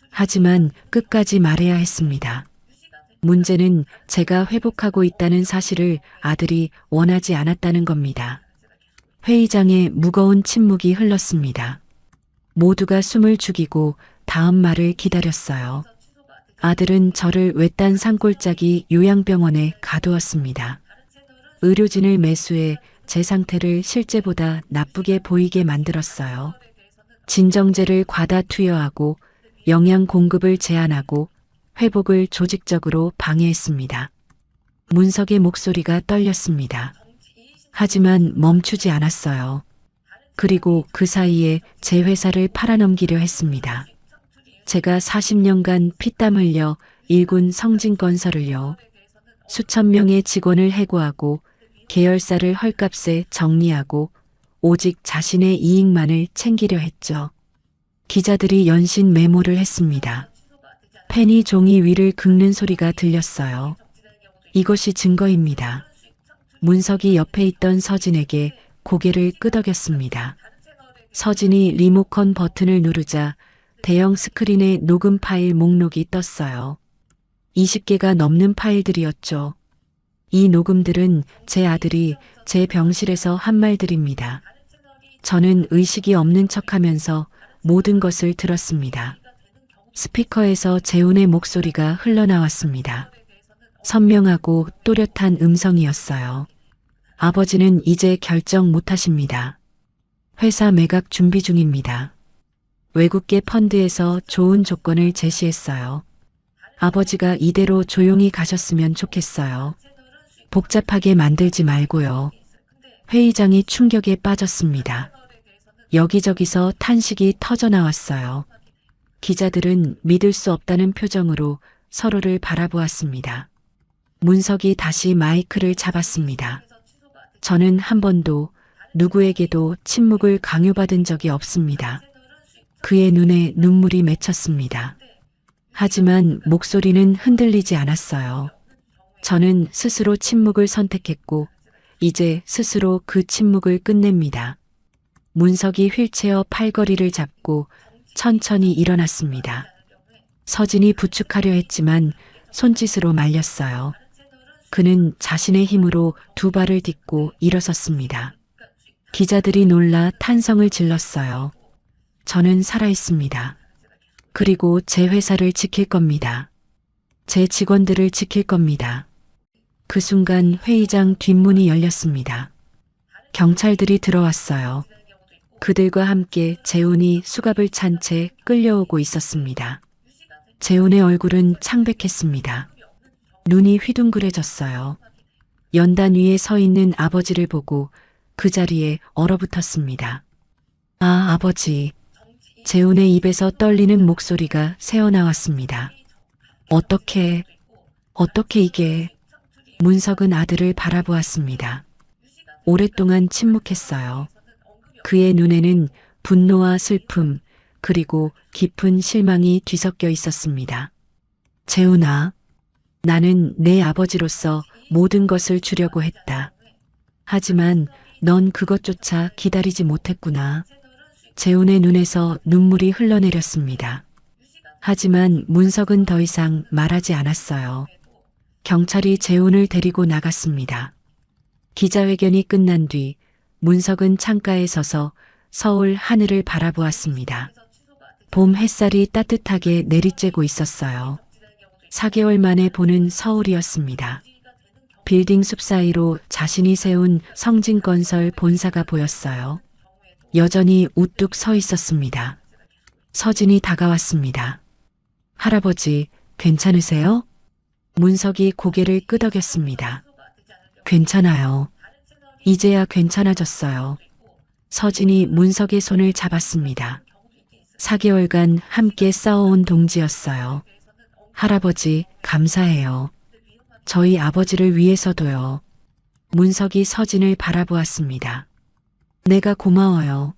하지만 끝까지 말해야 했습니다. 문제는 제가 회복하고 있다는 사실을 아들이 원하지 않았다는 겁니다. 회의장에 무거운 침묵이 흘렀습니다. 모두가 숨을 죽이고 다음 말을 기다렸어요. 아들은 저를 외딴 산골짜기 요양병원에 가두었습니다. 의료진을 매수해 제 상태를 실제보다 나쁘게 보이게 만들었어요. 진정제를 과다 투여하고 영양 공급을 제한하고 회복을 조직적으로 방해했습니다. 문석의 목소리가 떨렸습니다. 하지만 멈추지 않았어요. 그리고 그 사이에 제 회사를 팔아넘기려 했습니다. 제가 40년간 피땀 흘려 일군 성진건설을요. 수천 명의 직원을 해고하고 계열사를 헐값에 정리하고 오직 자신의 이익만을 챙기려 했죠. 기자들이 연신 메모를 했습니다. 펜이 종이 위를 긁는 소리가 들렸어요. 이것이 증거입니다. 문석이 옆에 있던 서진에게 고개를 끄덕였습니다. 서진이 리모컨 버튼을 누르자 대형 스크린에 녹음 파일 목록이 떴어요. 20개가 넘는 파일들이었죠. 이 녹음들은 제 아들이 제 병실에서 한 말들입니다. 저는 의식이 없는 척하면서 모든 것을 들었습니다. 스피커에서 재훈의 목소리가 흘러나왔습니다. 선명하고 또렷한 음성이었어요. 아버지는 이제 결정 못하십니다. 회사 매각 준비 중입니다. 외국계 펀드에서 좋은 조건을 제시했어요. 아버지가 이대로 조용히 가셨으면 좋겠어요. 복잡하게 만들지 말고요. 회의장이 충격에 빠졌습니다. 여기저기서 탄식이 터져 나왔어요. 기자들은 믿을 수 없다는 표정으로 서로를 바라보았습니다. 문석이 다시 마이크를 잡았습니다. 저는 한 번도 누구에게도 침묵을 강요받은 적이 없습니다. 그의 눈에 눈물이 맺혔습니다. 하지만 목소리는 흔들리지 않았어요. 저는 스스로 침묵을 선택했고 이제 스스로 그 침묵을 끝냅니다. 문석이 휠체어 팔걸이를 잡고 천천히 일어났습니다. 서진이 부축하려 했지만 손짓으로 말렸어요. 그는 자신의 힘으로 두 발을 딛고 일어섰습니다. 기자들이 놀라 탄성을 질렀어요. 저는 살아있습니다. 그리고 제 회사를 지킬 겁니다. 제 직원들을 지킬 겁니다. 그 순간 회의장 뒷문이 열렸습니다. 경찰들이 들어왔어요. 그들과 함께 재훈이 수갑을 찬 채 끌려오고 있었습니다. 재훈의 얼굴은 창백했습니다. 눈이 휘둥그레졌어요. 연단 위에 서 있는 아버지를 보고 그 자리에 얼어붙었습니다. 아, 아버지. 재훈의 입에서 떨리는 목소리가 새어나왔습니다. 어떻게 이게. 문석은 아들을 바라보았습니다. 오랫동안 침묵했어요. 그의 눈에는 분노와 슬픔, 그리고 깊은 실망이 뒤섞여 있었습니다. 재훈아, 나는 내 아버지로서 모든 것을 주려고 했다. 하지만 넌 그것조차 기다리지 못했구나. 재훈의 눈에서 눈물이 흘러내렸습니다. 하지만 문석은 더 이상 말하지 않았어요. 경찰이 재훈을 데리고 나갔습니다. 기자회견이 끝난 뒤 문석은 창가에 서서 서울 하늘을 바라보았습니다. 봄 햇살이 따뜻하게 내리쬐고 있었어요. 4개월 만에 보는 서울이었습니다. 빌딩 숲 사이로 자신이 세운 성진건설 본사가 보였어요. 여전히 우뚝 서 있었습니다. 서진이 다가왔습니다. 할아버지, 괜찮으세요? 문석이 고개를 끄덕였습니다. 괜찮아요. 이제야 괜찮아졌어요. 서진이 문석의 손을 잡았습니다. 4개월간 함께 싸워온 동지였어요. 할아버지, 감사해요. 저희 아버지를 위해서도요. 문석이 서진을 바라보았습니다. 내가 고마워요.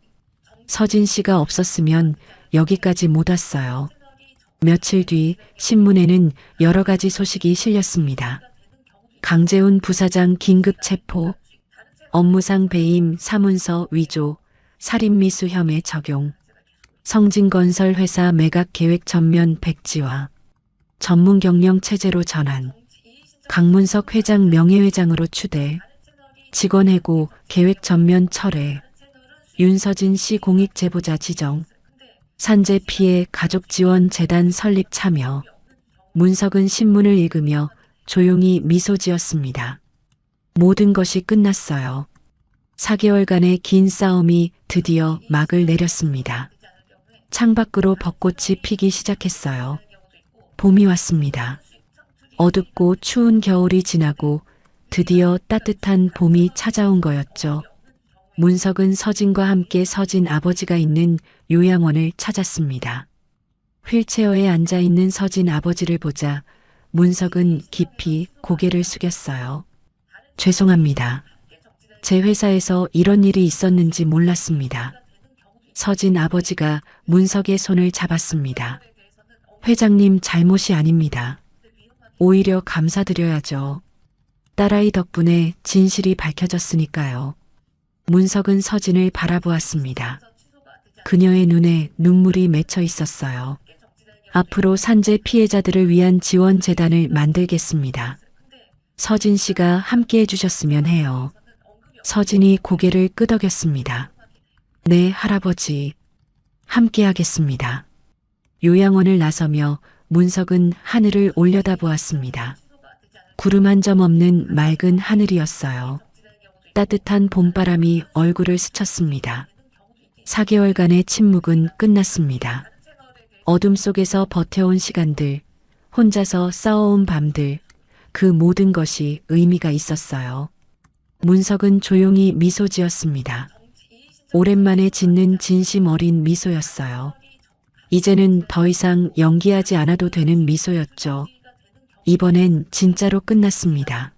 서진 씨가 없었으면 여기까지 못 왔어요. 며칠 뒤 신문에는 여러 가지 소식이 실렸습니다. 강재훈 부사장 긴급 체포, 업무상 배임 사문서 위조, 살인미수 혐의 적용, 성진건설 회사 매각 계획 전면 백지화, 전문 경영 체제로 전환, 강문석 회장 명예회장으로 추대, 직원 해고 계획 전면 철회, 윤서진 씨 공익 제보자 지정, 산재 피해 가족 지원 재단 설립 참여. 문석은 신문을 읽으며 조용히 미소 지었습니다. 모든 것이 끝났어요. 4개월간의 긴 싸움이 드디어 막을 내렸습니다. 창밖으로 벚꽃이 피기 시작했어요. 봄이 왔습니다. 어둡고 추운 겨울이 지나고 드디어 따뜻한 봄이 찾아온 거였죠. 문석은 서진과 함께 서진 아버지가 있는 요양원을 찾았습니다. 휠체어에 앉아 있는 서진 아버지를 보자 문석은 깊이 고개를 숙였어요. 죄송합니다. 제 회사에서 이런 일이 있었는지 몰랐습니다. 서진 아버지가 문석의 손을 잡았습니다. 회장님 잘못이 아닙니다. 오히려 감사드려야죠. 딸아이 덕분에 진실이 밝혀졌으니까요. 문석은 서진을 바라보았습니다. 그녀의 눈에 눈물이 맺혀 있었어요. 앞으로 산재 피해자들을 위한 지원 재단을 만들겠습니다. 서진 씨가 함께 해주셨으면 해요. 서진이 고개를 끄덕였습니다. 네, 할아버지. 함께 하겠습니다. 요양원을 나서며 문석은 하늘을 올려다보았습니다. 구름 한 점 없는 맑은 하늘이었어요. 따뜻한 봄바람이 얼굴을 스쳤습니다. 4개월간의 침묵은 끝났습니다. 어둠 속에서 버텨온 시간들, 혼자서 싸워온 밤들, 그 모든 것이 의미가 있었어요. 문석은 조용히 미소 지었습니다. 오랜만에 짓는 진심 어린 미소였어요. 이제는 더 이상 연기하지 않아도 되는 미소였죠. 이번엔 진짜로 끝났습니다.